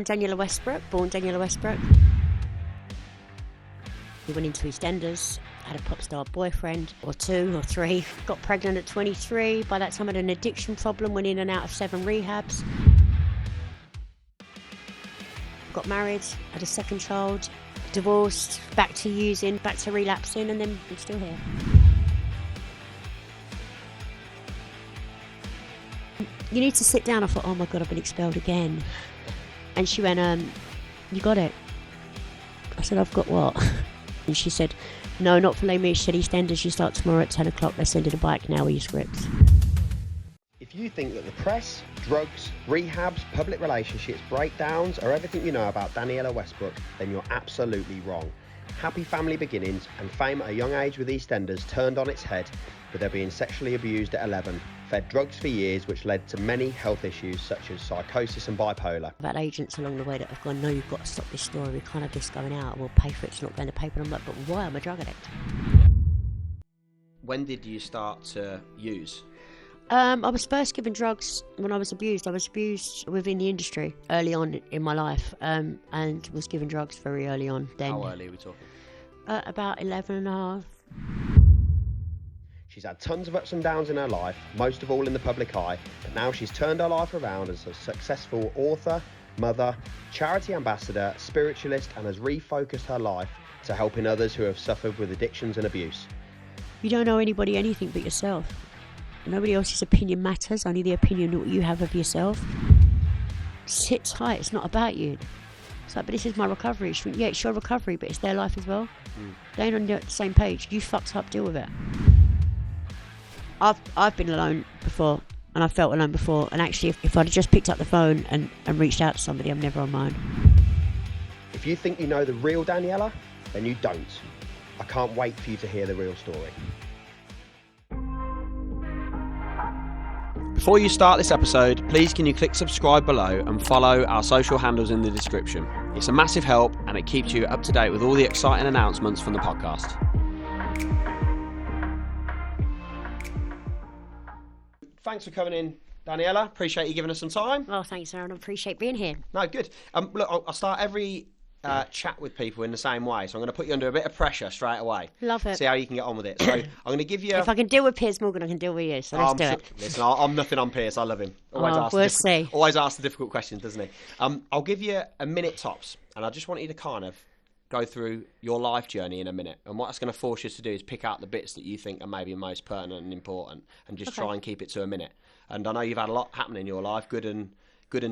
I'm Danniella Westbrook, born Danniella Westbrook. We went into EastEnders, had a pop star boyfriend, or 2 or 3, got pregnant at 23. By that time I had an addiction problem, went in and out of 7 rehabs. Got married, had a second child, divorced, back to using, back to relapsing, and then I'm still here. You need to sit down. I thought, oh my God, I've been expelled again. And she went, you got it. I said, I've got what? And she said, no, not for me. She said, EastEnders, you start tomorrow at 10 o'clock. They're sending a bike now with your scripts. If you think that the press, drugs, rehabs, public relationships, breakdowns are everything you know about Danniella Westbrook, then you're absolutely wrong. Happy family beginnings and fame at a young age with EastEnders turned on its head with her being sexually abused at 11, fed drugs for years, which led to many health issues such as psychosis and bipolar. I've had agents along the way that have gone, no, you've got to stop this story. We can't have this going out. We'll pay for it. It's not going to paper. And I'm like, but why? I'm a drug addict. When did you start to use? I was first given drugs when I was abused. I was abused within the industry early on in my life, and was given drugs very early on. Then, how early are we talking? About 11 and a half. She's had tons of ups and downs in her life, most of all in the public eye, but now she's turned her life around as a successful author, mother, charity ambassador, spiritualist, and has refocused her life to helping others who have suffered with addictions and abuse. You don't owe anybody anything but yourself. Nobody else's opinion matters, only the opinion that you have of yourself. Sit tight, it's not about you. It's like, but this is my recovery. Yeah, it's your recovery, but it's their life as well. They ain't on the same page. You fucked up, deal with it. I've been alone before, and I felt alone before, and actually if I'd have just picked up the phone and reached out to somebody, I'm never on my own. If you think you know the real Danniella, then you don't. I can't wait for you to hear the real story. Before you start this episode, please can you click subscribe below and follow our social handles in the description. It's a massive help and it keeps you up to date with all the exciting announcements from the podcast. Thanks for coming in, Danniella. Appreciate you giving us some time. Well, thanks, Aaron. I appreciate being here. No, good. Look, I'll start every chat with people in the same way, so I'm going to put you under a bit of pressure straight away. Love it. See how you can get on with it. So I'm going to give you... If I can deal with Piers Morgan, I can deal with you, so let's do it. Listen, I'm nothing on Piers. I love him. We'll see. Always asks the difficult questions, doesn't he? I'll give you a minute tops, and I just want you to kind of go through your life journey in a minute. And what it's going to force you to do is pick out the bits that you think are maybe most pertinent and important, and just try and keep it to a minute. And I know you've had a lot happen in your life, good and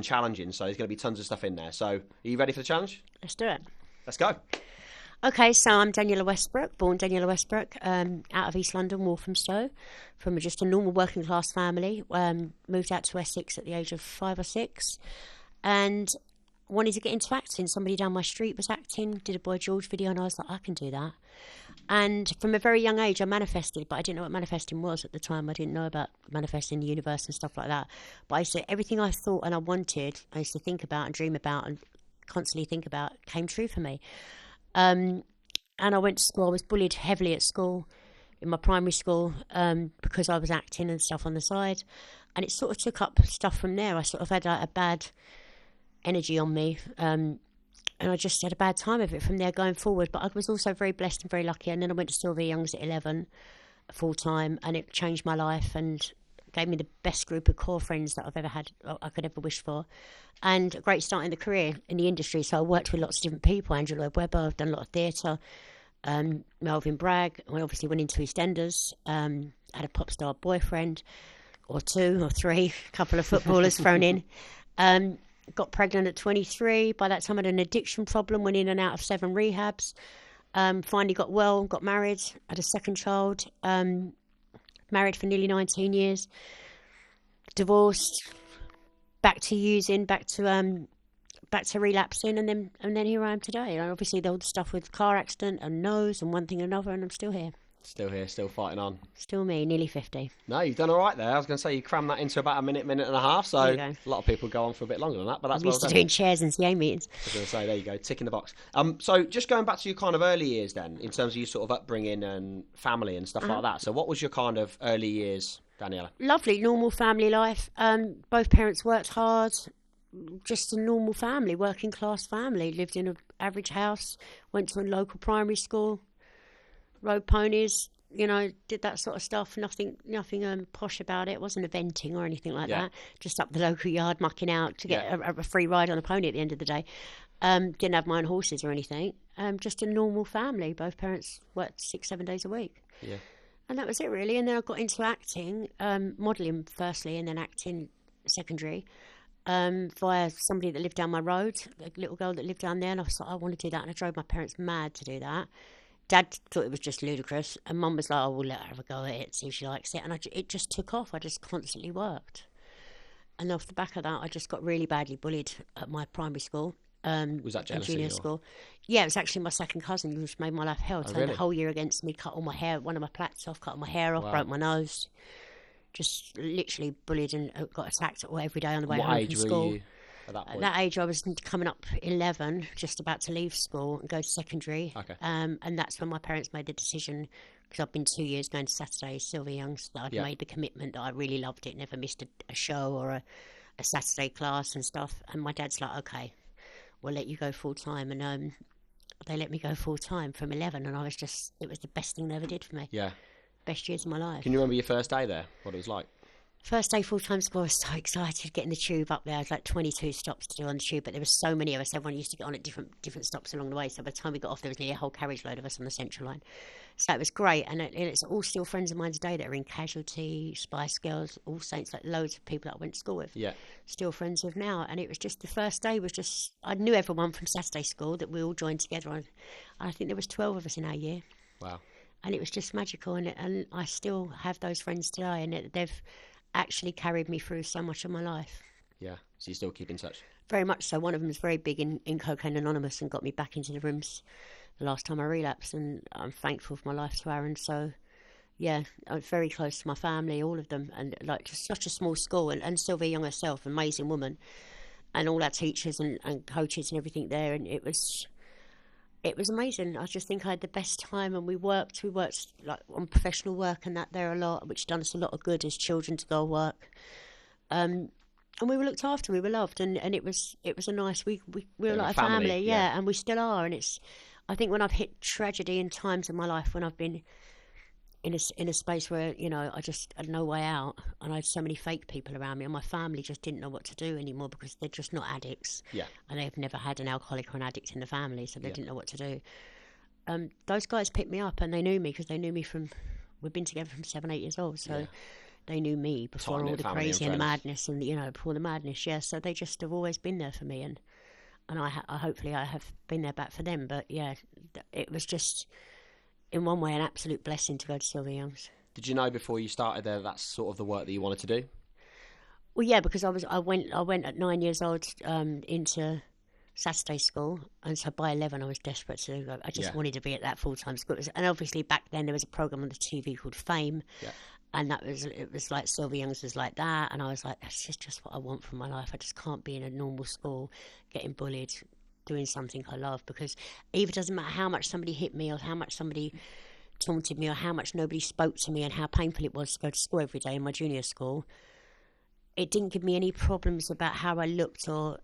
challenging, so there's going to be tons of stuff in there. So are you ready for the challenge? Let's do it. Let's go. Okay, so I'm Danniella Westbrook, born Danniella Westbrook, out of East London, Walthamstow, from just a normal working class family. Moved out to Essex at the age of 5 or 6, and wanted to get into acting. Somebody down my street was acting, did a Boy George video, and I was like, I can do that. And from a very young age, I manifested, but I didn't know what manifesting was at the time. I didn't know about manifesting the universe and stuff like that. But I used to, everything I thought and I wanted, I used to think about and dream about and constantly think about, came true for me. And I went to school. I was bullied heavily at school, in my primary school, because I was acting and stuff on the side. And it sort of took up stuff from there. I sort of had a bad energy on me. And I just had a bad time of it from there going forward. But I was also very blessed and very lucky. And then I went to Sylvia Young's at 11, full time, and it changed my life and gave me the best group of core friends that I've ever had, I could ever wish for. And a great start in the career in the industry. So I worked with lots of different people. Andrew Lloyd Webber, I've done a lot of theatre. Melvin Bragg, I obviously went into EastEnders. Had a pop star boyfriend, or 2 or 3, a couple of footballers thrown in. Got pregnant at 23. By that time I had an addiction problem, went in and out of 7 rehabs. Finally got well, got married, had a second child. Married for nearly 19 years. Divorced, back to using, back to relapsing, and then here I am today. And obviously the old stuff with car accident and nose and one thing and another, and I'm still here. Still here, still fighting on. Still me, nearly 50. No, you've done all right there. I was going to say you crammed that into about a minute and a half, so a lot of people go on for a bit longer than that, but that's I'm used to doing chairs and CA meetings. I was going to say, there you go, tick in the box. So just going back to your kind of early years then, in terms of your sort of upbringing and family and stuff like that. So what was your kind of early years, Danniella? Lovely, normal family life. Both parents worked hard. just a normal family, working class family. Lived in an average house, went to a local primary school, rode ponies, did that sort of stuff. Nothing posh about it. It wasn't eventing or anything like that. Just up the local yard, mucking out to get a free ride on a pony at the end of the day. Didn't have my own horses or anything. Just a normal family. Both parents worked 6-7 days a week. Yeah. And that was it, really. And then I got into acting, modelling firstly, and then acting secondary, via somebody that lived down my road, a little girl that lived down there. And I was like, I want to do that. And I drove my parents mad to do that. Dad thought it was just ludicrous. And Mum was like, oh, we'll let her have a go at it, see if she likes it. And it just took off. I just constantly worked. And off the back of that, I just got really badly bullied at my primary school. Was that jealousy? Junior school. Yeah, it was actually my second cousin who just made my life hell. Turned the whole year against me, cut all my hair, one of my plaits off, cut all my hair off, broke my nose. Just literally bullied and got attacked every day on the way home from school. What age were you at that point? At that age, I was coming up 11, just about to leave school and go to secondary. Okay. And that's when my parents made the decision, because I've been 2 years going to Saturday Sylvia Young's, that I'd made the commitment that I really loved it, never missed a show or a Saturday class and stuff. And my dad's like, okay, we'll let you go full time. And they let me go full time from 11, and it was the best thing they ever did for me. Yeah. Best years of my life. Can you remember your first day there, what it was like? First day full-time school, I was so excited, getting the tube up there. I had like 22 stops to do on the tube, but there were so many of us. Everyone used to get on at different stops along the way. So by the time we got off, there was nearly a whole carriage load of us on the Central line. So it was great. And it's all still friends of mine today that are in Casualty, Spice Girls, All Saints, like loads of people that I went to school with. Yeah. Still friends with now. And it was just, the first day was just, I knew everyone from Saturday school that we all joined together. And I think there was 12 of us in our year. Wow. And it was just magical. And I still have those friends today. And they've actually carried me through so much of my life. Yeah, so you still keep in touch? Very much so. One of them is very big in Cocaine Anonymous and got me back into the rooms the last time I relapsed, and I'm thankful for my life to Aaron. So yeah, I'm very close to my family, all of them, and like just such a small school, and Sylvia Young herself, amazing woman, and all our teachers and coaches and everything there, and it was amazing. I just think I had the best time, and we worked like on professional work and that there a lot, which done us a lot of good as children to go work. And we were looked after, we were loved, and it was a nice, we were like a family, yeah, and we still are. And I think when I've hit tragedy in times in my life, when I've been in a space where, I just had no way out, and I had so many fake people around me, and my family just didn't know what to do anymore because they're just not addicts. Yeah. And they've never had an alcoholic or an addict in the family, so they didn't know what to do. Those guys picked me up, and they knew me because they knew me we've been together from 7-8 years old, so they knew me before all the crazy and the madness and, before the madness, yeah. So they just have always been there for me, and I hopefully I have been there back for them. But yeah, it was just, in one way, an absolute blessing to go to Sylvia Young's. Did you know before you started there that's sort of the work that you wanted to do? Well, yeah, because I went at 9 years old into Saturday school, and so by 11 I was desperate to go. I just wanted to be at that full-time school. And obviously back then there was a program on the TV called Fame, and it was like Sylvia Young's was like that, and I was like, that's just what I want from my life. I just can't be in a normal school getting bullied, doing something I love, because it doesn't matter how much somebody hit me or how much somebody taunted me or how much nobody spoke to me and how painful it was to go to school every day in my junior school. It didn't give me any problems about how I looked or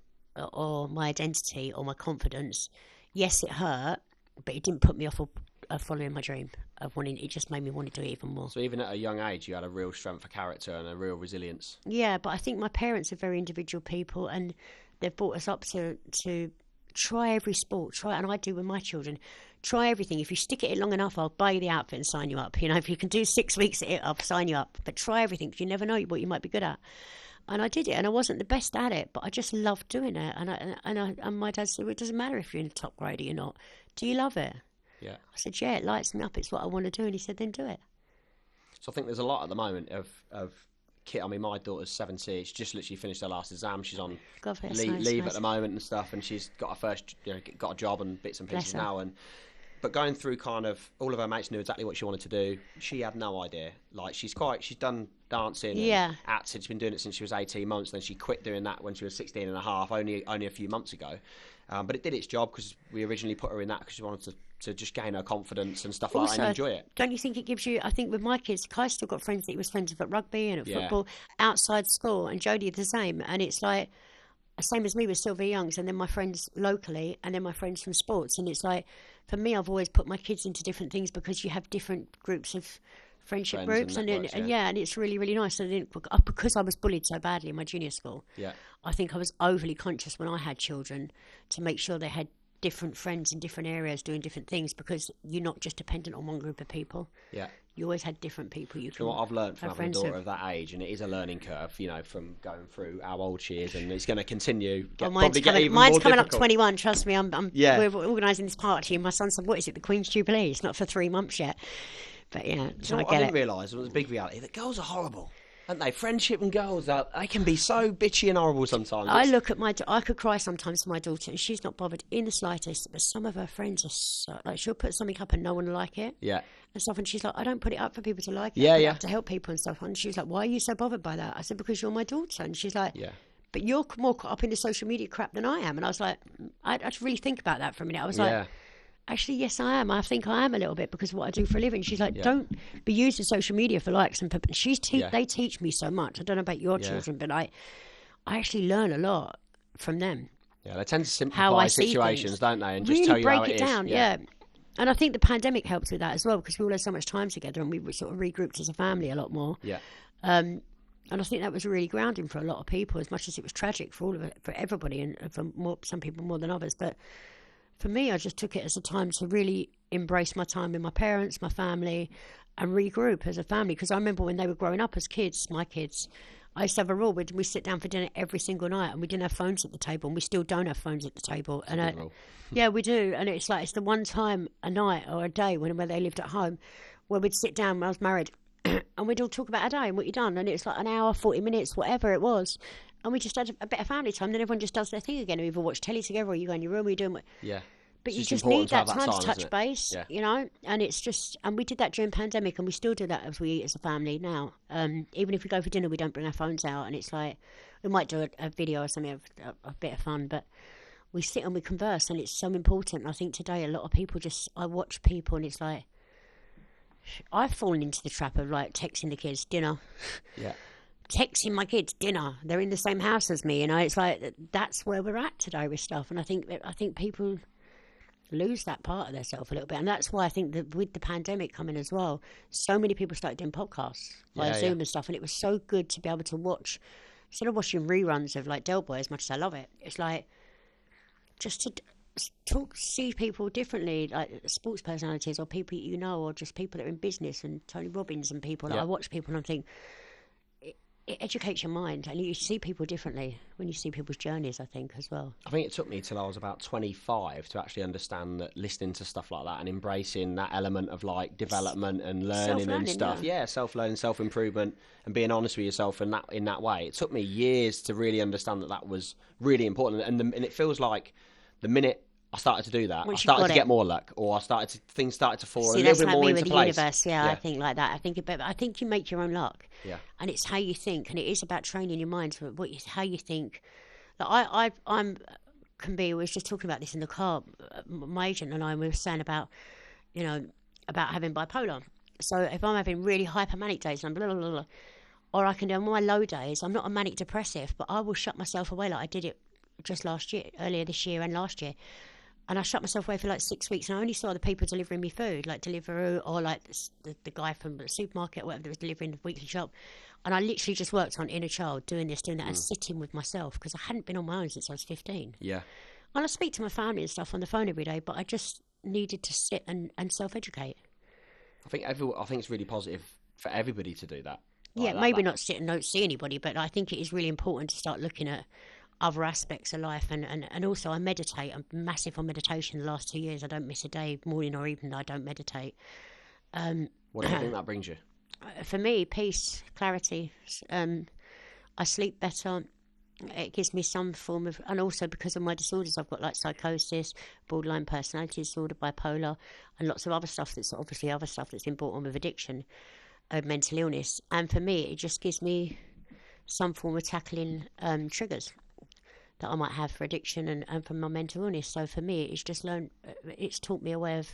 my identity or my confidence. Yes, it hurt, but it didn't put me off of following my dream of wanting. It just made me want to do it even more. So even at a young age, you had a real strength of character and a real resilience. Yeah, but I think my parents are very individual people, and they've brought us up to try every sport. And I do with my children. Try everything. If you stick at it long enough, I'll buy you the outfit and sign you up. If you can do 6 weeks at it, I'll sign you up. But try everything, because you never know what you might be good at. And I did it, and I wasn't the best at it, but I just loved doing it. And my dad said, well, it doesn't matter if you're in the top grade or you're not. Do you love it? Yeah. I said, yeah, it lights me up. It's what I want to do. And he said, then do it. So I think there's a lot at the moment of kit. I mean, my daughter's 17. She's just literally finished her last exam. She's on leave at the moment and stuff, and she's got her first, got a job and bits and pieces now. But going through kind of, all of her mates knew exactly what she wanted to do. She had no idea. Like, she's done dancing and acting. She's been doing it since she was 18 months. Then she quit doing that when she was 16 and a half, only a few months ago. But it did its job, because we originally put her in that because she wanted to just gain her confidence and stuff like that and enjoy it. Don't you think it gives you, I think with my kids, Kai still got friends that he was friends with at rugby and at football, outside school, and Jodie the same. And it's like, same as me with Sylvia Youngs, and then my friends locally, and then my friends from sports. And it's like, for me, I've always put my kids into different things because you have different groups of friendship groups, and networks, and it's really, really nice. And because I was bullied so badly in my junior school, I think I was overly conscious when I had children to make sure they had different friends in different areas doing different things, because you're not just dependent on one group of people. You always had different people you can. What I've learned from having a daughter of that age, and it is a learning curve, you know, from going through how old she is, and it's going to continue. Mine's coming up 21. Trust me, we're organising this party, and my son said, "What is it? The Queen's Jubilee? It's not for 3 months yet." But yeah, so I didn't realise it was a big reality that girls are horrible. Aren't they? Friendship and girls, they can be so bitchy and horrible sometimes. I look at I could cry sometimes for my daughter, and she's not bothered in the slightest. But some of her friends are so, like, she'll put something up and no one will like it. And stuff, and she's like, I don't put it up for people to like it. I put it up to help people and stuff. And she's like, why are you so bothered by that? I said, because you're my daughter. And she's like, but you're more caught up in the social media crap than I am. And I was like, I had to really think about that for a minute. I was like, actually, yes, I am. I think I am a little bit because of what I do for a living. She's like, don't be using social media for likes and they teach me so much. I don't know about your children, but I actually learn a lot from them. Yeah, they tend to simplify situations, don't they? And just really tell you break how it down. Yeah. And I think the pandemic helped with that as well, because we all had so much time together and we were sort of regrouped as a family a lot more. And I think that was really grounding for a lot of people, as much as it was tragic for all of it, for everybody, and for some people more than others. But for me, I just took it as a time to really embrace my time with my parents, my family, and regroup as a family. Because I remember when they were growing up as kids, my kids, I used to have a rule. We sit down for dinner every single night, and we didn't have phones at the table, and we still don't have phones at the table. And yeah, we do. And it's like, it's the one time a night or a day when they lived at home where we'd sit down when I was married and we'd all talk about our day and what you'd done. And it's like an hour, 40 minutes, whatever it was. And we just had a bit of family time. Then everyone just does their thing again. We either watch telly together, or you go in your room, or you're doing what. But you just need that time to touch base, you know. And it's just, and we did that during pandemic, and we still do that as we eat as a family now. Even if we go for dinner, we don't bring our phones out, and it's like we might do a video or something, a bit of fun, but we sit and we converse, and it's so important. And I think today a lot of people I watch people, and it's like I've fallen into the trap of like texting the kids dinner. Texting my kids dinner. They're in the same house as me, you know. It's like that's where we're at today with stuff, and I think people lose that part of themselves a little bit, and that's why I think that with the pandemic coming as well, so many people started doing podcasts via Zoom and stuff, and it was so good to be able to watch, instead of watching reruns of like Del Boy, as much as I love it, it's like just to see people differently, like sports personalities or people you know, or just people that are in business, and Tony Robbins and people. Like, I watch people and I think it educates your mind, and you see people differently when you see people's journeys, I think, as well. I think it took me till I was about 25 to actually understand that listening to stuff like that and embracing that element of like development and learning and stuff. Self-learning, self-improvement, and being honest with yourself in that way. It took me years to really understand that was really important, and it feels like the minute I started to do that, I started to get more luck, or things started to fall a little bit more into place. Universe, I think like that. I think you make your own luck, and it's how you think, and it is about training your mind to how you think. Like we was just talking about this in the car. My agent and I were saying about having bipolar. So if I'm having really hypermanic days and I'm blah blah blah, or I can do on my low days, I'm not a manic depressive, but I will shut myself away like I did it just earlier this year and last year. And I shut myself away for like 6 weeks, and I only saw the people delivering me food, like Deliveroo, or like the guy from the supermarket, or whatever, that was delivering the weekly shop. And I literally just worked on inner child, doing this, doing that, and sitting with myself, because I hadn't been on my own since I was 15. And I speak to my family and stuff on the phone every day, but I just needed to sit and self-educate. I think it's really positive for everybody to do that. Maybe not sit and don't see anybody, but I think it is really important to start looking at other aspects of life, and also I meditate. I'm massive on meditation the last 2 years. I don't miss a day, morning or evening, I don't meditate. What do you think that brings you? For me, peace, clarity. I sleep better. It gives me some form of, and also because of my disorders, I've got like psychosis, borderline personality disorder, bipolar, and lots of other stuff that's obviously other stuff that's been brought on with addiction, mental illness. And for me, it just gives me some form of tackling triggers that I might have for addiction and from my mental illness. So for me, it's taught me a way of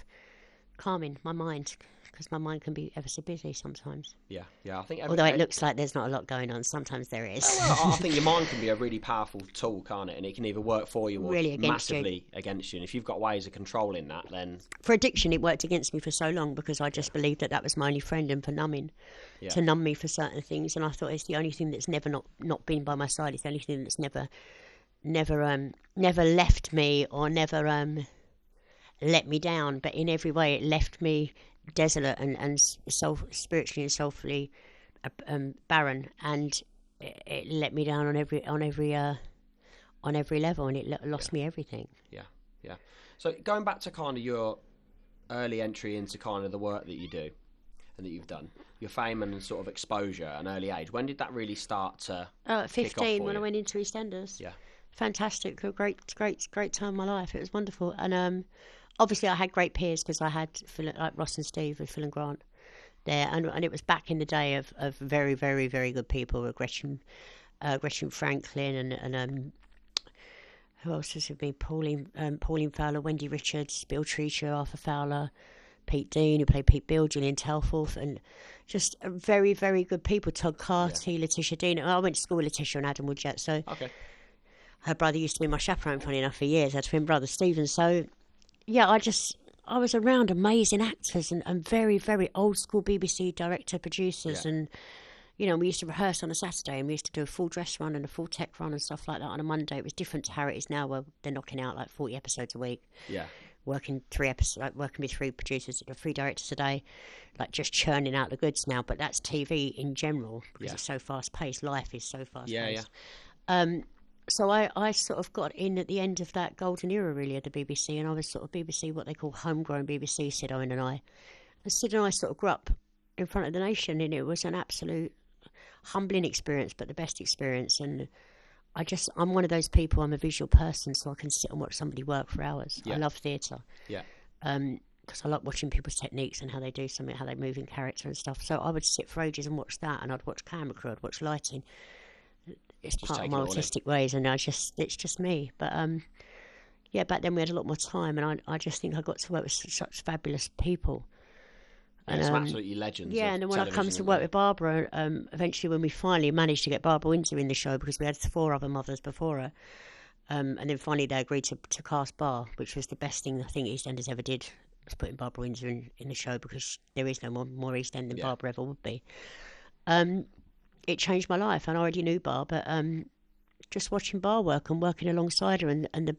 calming my mind, because my mind can be ever so busy sometimes. Yeah, I think although it looks like there's not a lot going on, sometimes there is. Well, I think your mind can be a really powerful tool, can't it? And it can either work for you or really massively against you. And if you've got ways of controlling that, then... For addiction, it worked against me for so long, because I just believed that was my only friend, and for numbing, to numb me for certain things. And I thought it's the only thing that's never not been by my side. It's the only thing that's never left me, or never let me down. But in every way, it left me desolate and spiritually and soulfully barren, and it let me down on every level, and it lost me everything. Yeah. So going back to kind of your early entry into kind of the work that you do and that you've done, your fame and sort of exposure at an early age, when did that really start to at 15, when you? I went into EastEnders. Yeah. Fantastic, a great time of my life. It was wonderful, and obviously I had great peers, because I had Phil, like Ross and Steve with Phil and Grant there, and it was back in the day of very, very, very good people, Gretchen Franklin, and who else has it been? Pauline Fowler, Wendy Richards, Bill Treacher, Arthur Fowler, Pete Dean, who played Pete Bill, Gillian Telforth, and just very, very good people. Todd Carty, Letitia Dean. I went to school with Letitia and Adam Woodjet, so okay. Her brother used to be my chaperone, funny enough, for years. Her twin brother, Stephen. So, yeah, I was around amazing actors and very, very old school BBC director producers, and we used to rehearse on a Saturday, and we used to do a full dress run and a full tech run and stuff like that on a Monday. It was different to how it is now, where they're knocking out like 40 episodes a week. Yeah. Working with 3 producers, 3 directors a day, like just churning out the goods now. But that's TV in general, because it's so fast paced. Life is so fast paced. Yeah. So I sort of got in at the end of that golden era, really, of the BBC, and I was sort of BBC, what they call homegrown BBC, Sid Owen and I. And Sid and I sort of grew up in front of the nation, and it was an absolute humbling experience, but the best experience. And I'm one of those people, I'm a visual person, so I can sit and watch somebody work for hours. I love theatre. Yeah. Because I like watching people's techniques and how they do something, how they move in character and stuff. So I would sit for ages and watch that, and I'd watch camera crew, I'd watch lighting. It's just part of my autistic ways, and it's just me. But back then we had a lot more time, and I just think I got to work with such fabulous people. And some absolutely legends. Yeah, and then when I come to work with Barbara, eventually when we finally managed to get Barbara Windsor in the show, because we had 4 other mothers before her, and then finally they agreed to cast Bar, which was the best thing I think EastEnders ever did, was putting Barbara Windsor in the show, because there is no more East End than Barbara ever would be. It changed my life, and I already knew Bar, but just watching Bar work and working alongside her, and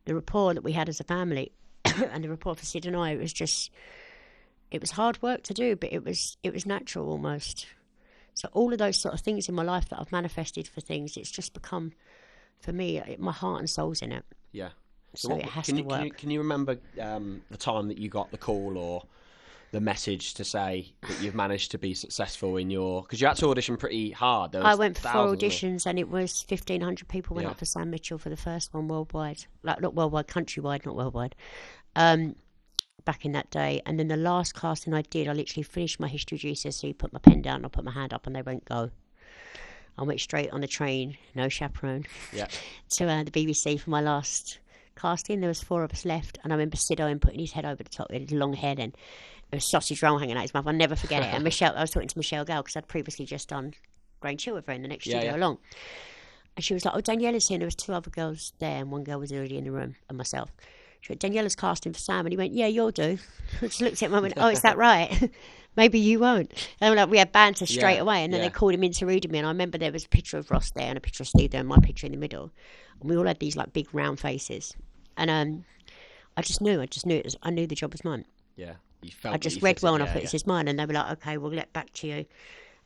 the rapport that we had as a family, and the rapport for Sid and I, it was hard work to do, but it was natural almost. So all of those sort of things in my life that I've manifested for things, it's just become, for me, my heart and soul's in it. Yeah. So it has to work. Can you remember the time that you got the call or the message to say that you've managed to be successful in your... Because you had to audition pretty hard. I went for 4 auditions, and it was 1,500 people went up for Sam Mitchell for the first one worldwide. Like, not worldwide, countrywide, not worldwide. Back in that day. And then the last casting I did, I literally finished my history GCSE, put my pen down, and I put my hand up, and they went, go. I went straight on the train, no chaperone, to the BBC for my last casting. There was 4 of us left, and I remember Sid Owen putting his head over the top. He had long hair then. There was sausage roll hanging out his mouth. I'll never forget it. And I was talking to Michelle Gale, because I'd previously just done Grange Chill with her in the next studio along. And she was like, Daniella's here. And there was 2 other girls there, and one girl was already in the room, and myself. She went, Daniella's casting for Sam. And he went, yeah, you'll do. I just looked at him and went, oh, is that right? Maybe you won't. And we had banter straight away. And then they called him in to read me. And I remember there was a picture of Ross there and a picture of Steve there and my picture in the middle. And we all had these like big round faces. And I just knew I knew the job was mine. Yeah. I just read well enough that it was mine. And they were like, okay, we'll get back to you. And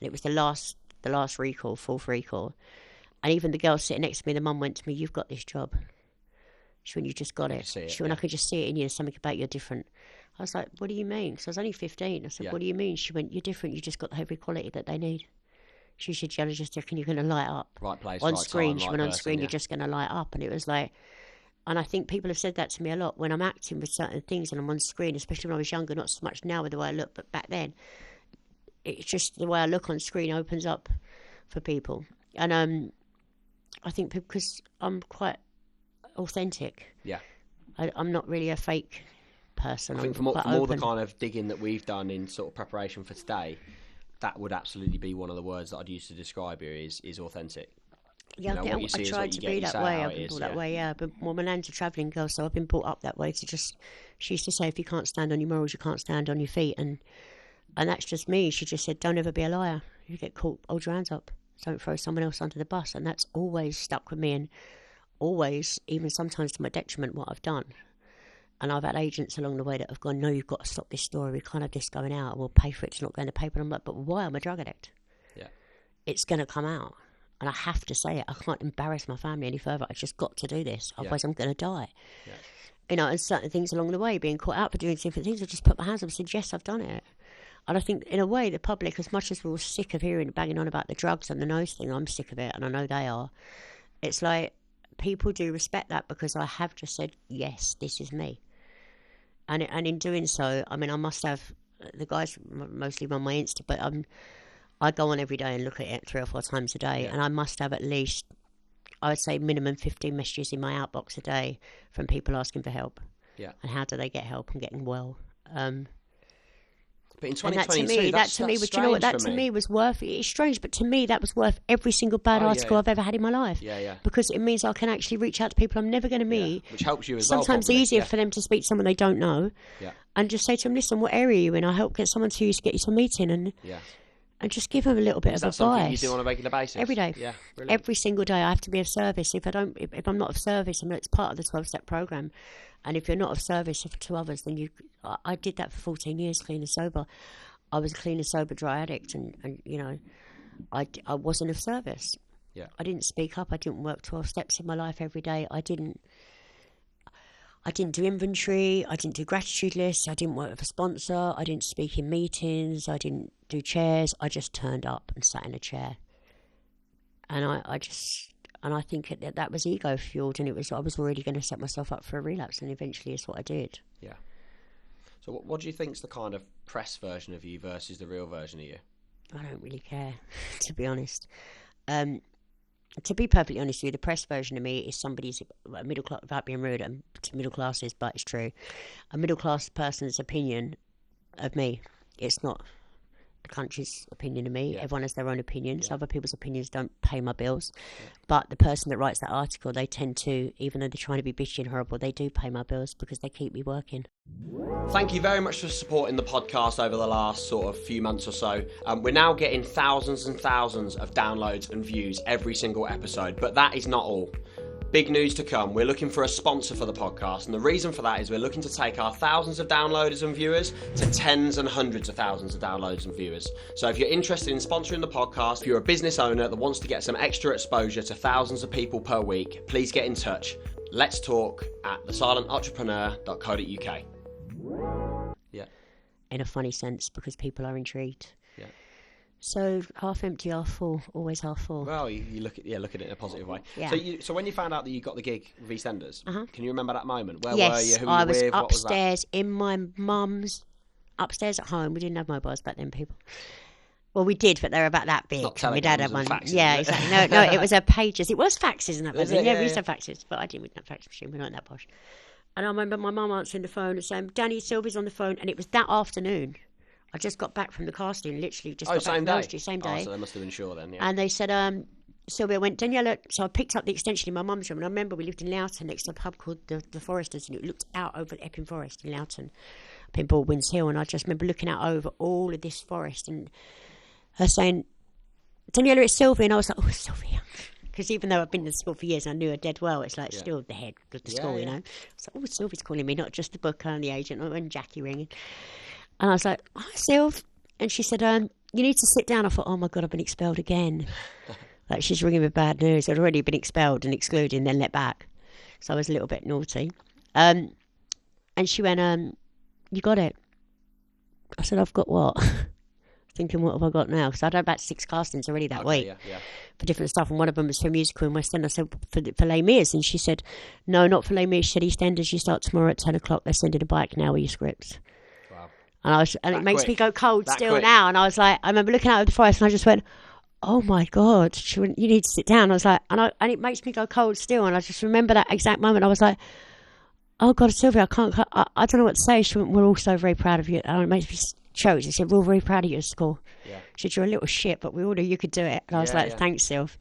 it was the last recall, 4th recall. And even the girl sitting next to me, the mum went to me, you've got this job. She went, you just got it. She went, I could just see it in you. There's something about you're different. I was like, what do you mean? Because I was only 15. I said, what do you mean? She went, you're different. You just got the every quality that they need. She said, I just reckon you're going to light up. Right place, on right screen. time, She right went on person, screen, you're just going to light up. And it was like, and I think people have said that to me a lot when I'm acting with certain things and I'm on screen, especially when I was younger, not so much now with the way I look, but back then, it's just the way I look on screen opens up for people. And I think because I'm quite authentic. Yeah. I'm not really a fake person. I think from all the kind of digging that we've done in sort of preparation for today, that would absolutely be one of the words that I'd use to describe you is authentic. Yeah, I think I tried to be that way. I've been brought that way, yeah. But my nan's a travelling girl, so I've been brought up that way to just... She used to say, if you can't stand on your morals, you can't stand on your feet. And that's just me. She just said, don't ever be a liar. You get caught, hold your hands up. Don't throw someone else under the bus. And that's always stuck with me, and always, even sometimes to my detriment, what I've done. And I've had agents along the way that have gone, no, you've got to stop this story. We can't have this going out. And we'll pay for it. It's not going to paper. And I'm like, but why? I'm a drug addict. Yeah. It's going to come out. And I have to say it. I can't embarrass my family any further. I've just got to do this. Otherwise, I'm going to die. Yeah. You know, and certain things along the way, being caught out for doing different things, I just put my hands up and said, yes, I've done it. And I think, in a way, the public, as much as we're all sick of hearing banging on about the drugs and the nose thing, I'm sick of it, and I know they are. It's like, people do respect that because I have just said, yes, this is me. And in doing so, I mean, I must have, the guys mostly run my Insta, but I go on every day and look at it 3 or 4 times a day, and I must have at least, I would say, minimum 15 messages in my outbox a day from people asking for help. Yeah. And how do they get help and getting well? But in 2022, that to me, you know what? That to me was worth it. It's strange, but to me, that was worth every single bad article I've ever had in my life. Yeah, yeah. Because it means I can actually reach out to people I'm never going to meet. Yeah. Which helps you as well. Sometimes easier for them to speak to someone they don't know. Yeah. And just say to them, listen, what area are you in? I help get someone to you to get you to a meeting, and and just give them a little bit of advice. Is that something you do on a regular basis? Every day. Yeah, brilliant. Every single day I have to be of service. If I'm not of service, and it's part of the 12-step program, and if you're not of service to others, then I did that for 14 years, clean and sober. I was a clean and sober dry addict, and you know, I wasn't of service. Yeah. I didn't speak up. I didn't work 12 steps in my life every day. I didn't do inventory. I didn't do gratitude lists. I didn't work with a sponsor. I didn't speak in meetings. I didn't do chairs. I just turned up and sat in a chair. And I think that was ego fueled, and I was already going to set myself up for a relapse, and eventually it's what I did. Yeah. So what do you think is the kind of press version of you versus the real version of you? I don't really care, to be honest. To be perfectly honest with you, the press version of me is somebody's middle class, without being rude to middle classes, but it's true. A middle class person's opinion of me. It's not the country's opinion of me. Yeah. Everyone has their own opinions. Yeah. Other people's opinions don't pay my bills. Yeah. But the person that writes that article, they tend to, even though they're trying to be bitchy and horrible, they do pay my bills because they keep me working. Thank you very much for supporting the podcast over the last sort of few months or so. We're now getting thousands and thousands of downloads and views every single episode, but that is not all. Big news to come. We're looking for a sponsor for the podcast, and the reason for that is we're looking to take our thousands of downloaders and viewers to tens and hundreds of thousands of downloads and viewers. So if you're interested in sponsoring the podcast, if you're a business owner that wants to get some extra exposure to thousands of people per week, please get in touch. Let's talk at thesilententrepreneur.co.uk. Yeah. In a funny sense, because people are intrigued. Yeah. So half empty, half full, always half full. Well, you look at it in a positive way. Yeah. So when you found out that you got the gig with EastEnders, can you remember that moment? Where yes, were you? Who were you with? I was upstairs in my mum's, upstairs at home. We didn't have mobiles back then, people. Well, we did, but they were about that big. My dad had one. Faxes, yeah, exactly. No, it was a pages. It was faxes, isn't it? Yeah, we used to have faxes, but we didn't have a fax machine. We weren't that posh. And I remember my mum answering the phone and saying, "Danny, Sylvie's on the phone," and it was that afternoon. I just got back from the casting, literally just got back from the industry, same day. So they must have been sure then, yeah. And they said, Sylvia went, Danniella, so I picked up the extension in my mum's room, and I remember we lived in Loughton next to a pub called the Foresters, and it looked out over the Epping Forest in Loughton, up in Baldwin's Hill, and I just remember looking out over all of this forest, and her saying, Danniella, it's Sylvia, and I was like, oh, Sylvia. Because even though I've been to school for years and I knew her dead well, it's like still the head of the school, you know. So, oh, Sylvia's calling me, not just the booker and the agent, and Jackie ringing. And I was like, hi, Sylv. And she said, you need to sit down. I thought, oh my God, I've been expelled again. Like she's ringing with bad news. I'd already been expelled and excluded and then let back. So I was a little bit naughty. And she went, you got it. I said, I've got what? Thinking, what have I got now? Because I'd had about 6 castings already that week for different stuff. And one of them was for a musical in West End. I said, for Les Mis. And she said, no, not for Les Mis. She said, EastEnders, you start tomorrow at 10 o'clock. They're sending a bike now with your scripts. And it makes me go cold still now. And I was like, I remember looking out of the forest and I just went, oh my God. She went, you need to sit down. I was like, and it makes me go cold still. And I just remember that exact moment. I was like, Oh God, Sylvia, I can't. I don't know what to say. She went, "We're all so very proud of you." And it makes me choke. She said, "We're all very proud of you at school." Yeah. She said, "You're a little shit, but we all knew you could do it." And I was Yeah, like, yeah. "Thanks, Sylv."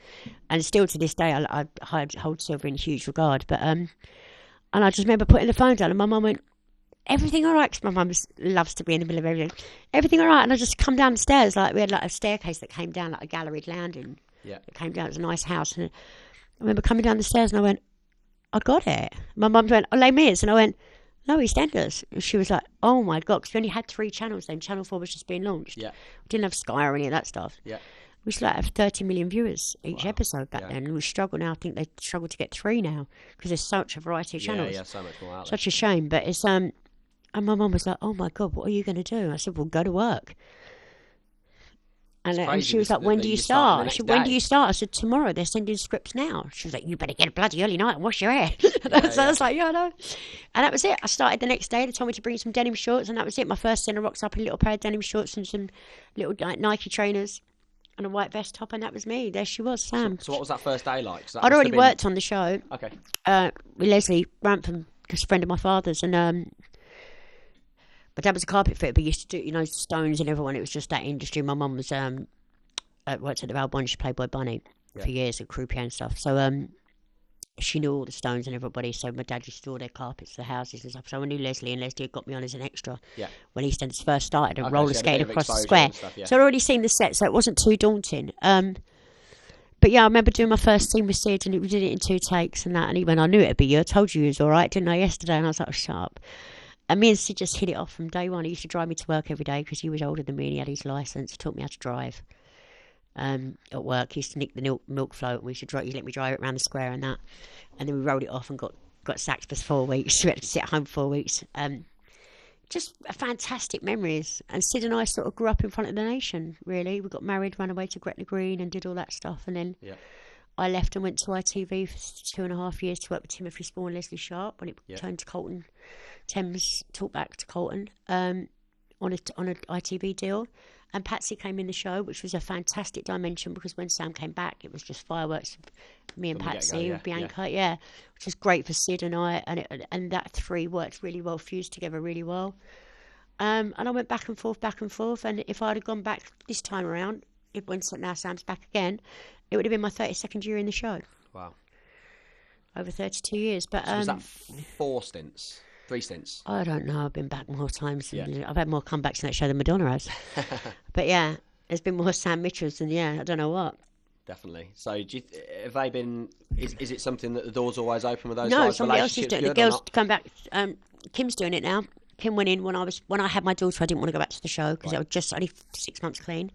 And still to this day, I hold Sylvia in huge regard. But and I just remember putting the phone down, and my mum went, "Everything all right?" Because my mum loves to be in the middle of everything. Everything all right? And I just come down the stairs. Like we had like a staircase that came down, like a galleried landing. Yeah. It came down. It was a nice house, and I remember coming down the stairs, and I went, "I got it." My mum went, "Oh, Les Mis," and I went, "No, EastEnders." And she was like, "Oh my God," because we only had 3 channels then. Channel 4 was just being launched. Yeah. We didn't have Sky or any of that stuff. Yeah. We used to like have 30 million viewers each Wow. episode back then. And we struggle now. I think they struggle to get 3 now because there's such a variety of channels. Yeah, so much more out there. Such a shame. But it's and my mum was like, "Oh my God, what are you going to do?" I said, "Well, go to work." And she was like, "When do you start?" I said, "When do you start?" I said, "Tomorrow. They're sending scripts now." She was like, "You better get a bloody early night and wash your hair." So I was like, "Yeah, I know." And that was it. I started the next day. They told me to bring some denim shorts, and that was it. My first centre rocks up in a little pair of denim shorts and some little Nike trainers and a white vest top, and that was me. There she was, Sam. So what was that first day like? I'd already worked on the show. Okay. With Leslie Rampton, a friend of my father's, and my dad was a carpet fitter, but he used to do, Stones and everyone. It was just that industry. My mum was worked at the Valbonne. She played Boy Bunny for years at croupier and stuff. So she knew all the Stones and everybody. So my dad used to do all their carpets, the houses and stuff. So I knew Leslie, and Leslie had got me on as an extra when EastEnders first started and roller skated across the square. Stuff, So I'd already seen the set, so it wasn't too daunting. But yeah, I remember doing my first scene with Sid, and we did it in 2 takes and that. And he went, "I knew it'd be you. I told you he was all right, didn't I, yesterday?" And I was like, "Oh, shut up." And me and Sid just hit it off from day one. He used to drive me to work every day because he was older than me and he had his licence. He taught me how to drive. At work, he used to nick the milk float, and we should drive. He let me drive it around the square and that, and then we rolled it off and got sacked for 4 weeks. We had to sit at home 4 weeks. Just fantastic memories. And Sid and I sort of grew up in front of the nation. Really, we got married, ran away to Gretna Green, and did all that stuff. And then I left and went to ITV for 2.5 years to work with Timothy Spall and Leslie Sharp when it turned to Colton. Thames talked back to Colton on an ITV deal. And Patsy came in the show, which was a fantastic dimension because when Sam came back, it was just fireworks. Me and Patsy with Bianca, which was great for Sid and I, and that 3 worked really well, fused together really well. And I went back and forth. And if I'd have gone back this time around, when now Sam's back again, it would have been my 32nd year in the show. Wow. Over 32 years. But so was that 4 stints? 3 stints? I don't know. I've been back more times. I've had more comebacks in that show than Madonna has. But yeah, there's been more Sam Mitchells than I don't know what. Definitely. So have they been? Is it something that the door's always open with those no, guys? No, somebody else is doing it. The girls come back. Kim's doing it now. Kim went in when I had my daughter. I didn't want to go back to the show because it was just only 6 months clean.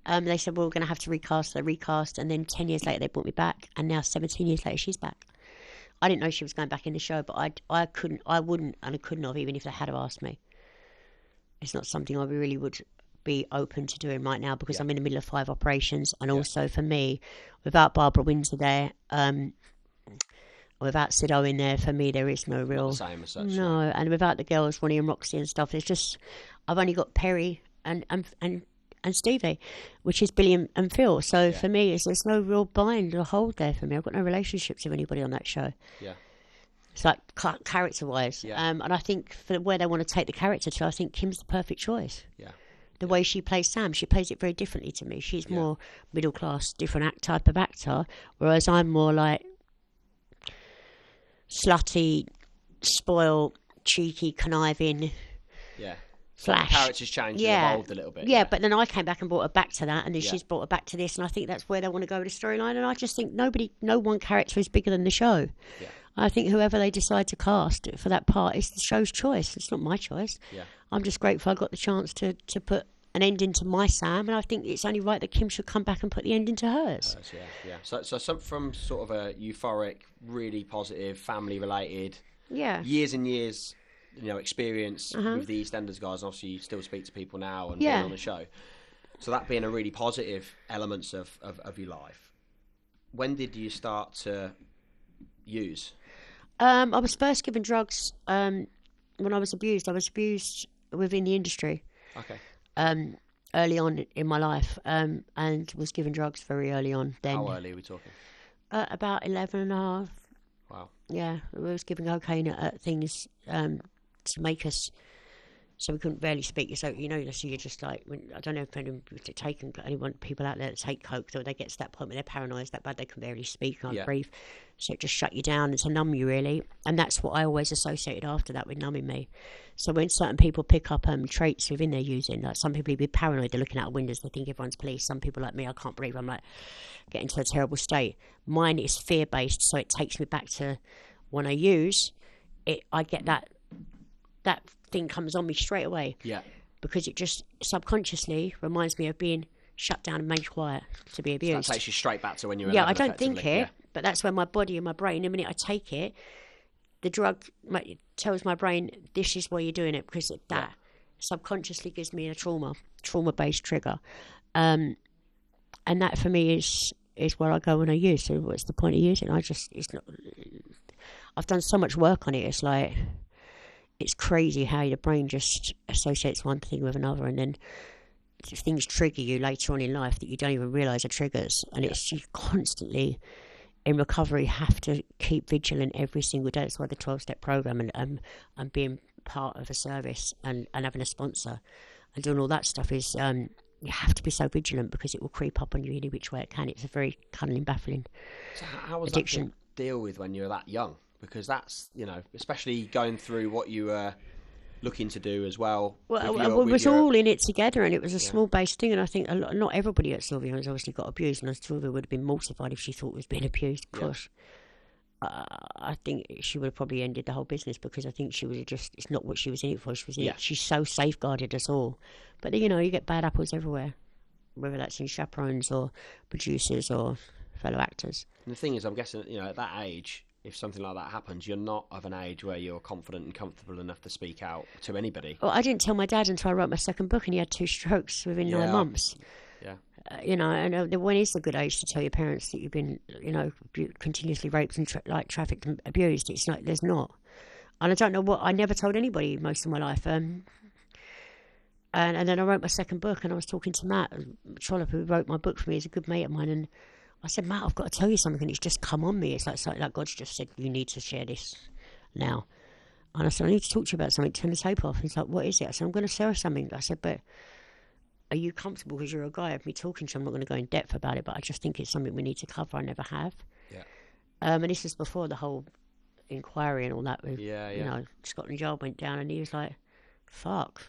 They said, well, we're going to have to recast. They recast, and then 10 years later they brought me back, and now 17 years later she's back. I didn't know she was going back in the show, but I couldn't have, even if they had asked me. It's not something I really would be open to doing right now because I'm in the middle of 5 operations, and also for me, without Barbara Windsor there, without Sid Owen there, for me there is no real. Not the same as such. No, and without the girls, Ronnie and Roxy and stuff, it's just I've only got Perry and Stevie, which is Billy and Phil. So for me, there's no real bind or hold there for me. I've got no relationships with anybody on that show. Yeah. It's like character-wise. And I think for where they want to take the character to, I think Kim's the perfect choice. Yeah. The way she plays Sam, she plays it very differently to me. She's more middle-class, different type of actor, whereas I'm more like slutty, spoiled, cheeky, conniving. Yeah. Flash. So the character's changed and evolved a little bit. Yeah, but then I came back and brought her back to that, and then she's brought her back to this, and I think that's where they want to go with the storyline. And I just think no one character is bigger than the show. Yeah. I think whoever they decide to cast for that part is the show's choice. It's not my choice. Yeah. I'm just grateful I got the chance to put an ending to my Sam, and I think it's only right that Kim should come back and put the ending to hers. Yeah. So some from sort of a euphoric, really positive, family-related, years and years. Experience with the EastEnders guys. Obviously, you still speak to people now and being on the show. So that being a really positive elements of your life. When did you start to use? I was first given drugs when I was abused. I was abused within the industry. Okay. Early on in my life, and was given drugs very early on. Then. How early are we talking? About 11 and a half. Wow. Yeah, we was giving cocaine at things to make us, so we couldn't barely speak. So so you're just like, I don't know if anyone people out there that take coke, so they get to that point where they're paranoid that bad they can barely speak, can't breathe. So it just shut you down and to numb you really, and that's what I always associated after that with numbing me. So when certain people pick up traits within their using, like some people be paranoid, they're looking out windows, they think everyone's police. Some people like me, I can't breathe, I'm like getting to a terrible state. Mine is fear based, so it takes me back to when I use it. I get that thing comes on me straight away. Yeah. Because it just subconsciously reminds me of being shut down and made quiet to be abused. So that takes you straight back to when you were 11, I don't think it, but that's when my body and my brain, the minute I take it, the drug tells my brain, this is why you're doing it, because that subconsciously gives me a trauma-based trigger. And that for me is where I go when I use. So what's the point of using? I've done so much work on it, it's like, it's crazy how your brain just associates one thing with another, and then things trigger you later on in life that you don't even realise are triggers. And it's you constantly, in recovery, have to keep vigilant every single day. That's why the 12-step program and being part of a service and having a sponsor and doing all that stuff is, you have to be so vigilant because it will creep up on you any which way it can. It's a very cunningly baffling how was addiction. That to deal with when you were that young? Because that's, especially going through what you were looking to do as well. Well, we was all in it together, and it was a small-based thing, and I think not everybody at Sylvia has obviously got abused, and Sylvia would have been mortified if she thought it was being abused. Of course, I think she would have probably ended the whole business, because I think she would have it's not what she was in it for. She was in it. She's so safeguarded us all. But, you get bad apples everywhere, whether that's in chaperones or producers or fellow actors. And the thing is, I'm guessing, at that age, if something like that happens, you're not of an age where you're confident and comfortable enough to speak out to anybody. Well, I didn't tell my dad until I wrote my second book, and he had 2 strokes within 9 months. Yeah. And when is a good age to tell your parents that you've been, continuously raped and trafficked and abused? It's like, there's not. And I don't know what, I never told anybody most of my life. And then I wrote my second book, and I was talking to Matt Trollope, who wrote my book for me. He's a good mate of mine, and I said, Matt, I've got to tell you something, and it's just come on me. It's like God's just said, you need to share this now. And I said, I need to talk to you about something. Turn the tape off. He's like, what is it? I said, I'm going to share something. I said, but are you comfortable, because you're a guy, of me talking to you? I'm not going to go in depth about it, but I just think it's something we need to cover. I never have. Yeah. And this was before the whole inquiry and all that with, Scotland Yard went down, and he was like, fuck,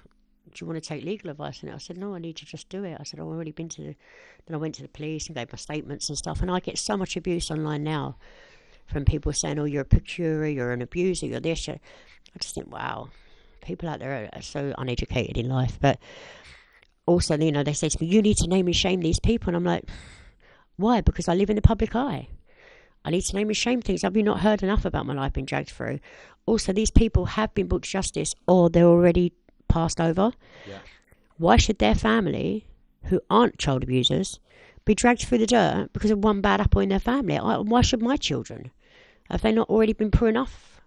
do you want to take legal advice on it? I said, no, I need to just do it. I said, I've already been then I went to the police and gave my statements and stuff, and I get so much abuse online now from people saying, oh, you're a procurer, you're an abuser, you're this. I just think, wow, people out there are so uneducated in life. But also, they say to me, you need to name and shame these people. And I'm like, why? Because I live in the public eye. I need to name and shame things. Have you not heard enough about my life being dragged through? Also, these people have been brought to justice, or they're already passed over. Yeah. Why should their family, who aren't child abusers, be dragged through the dirt because of one bad apple in their family? Why should my children? Have they not already been poor enough?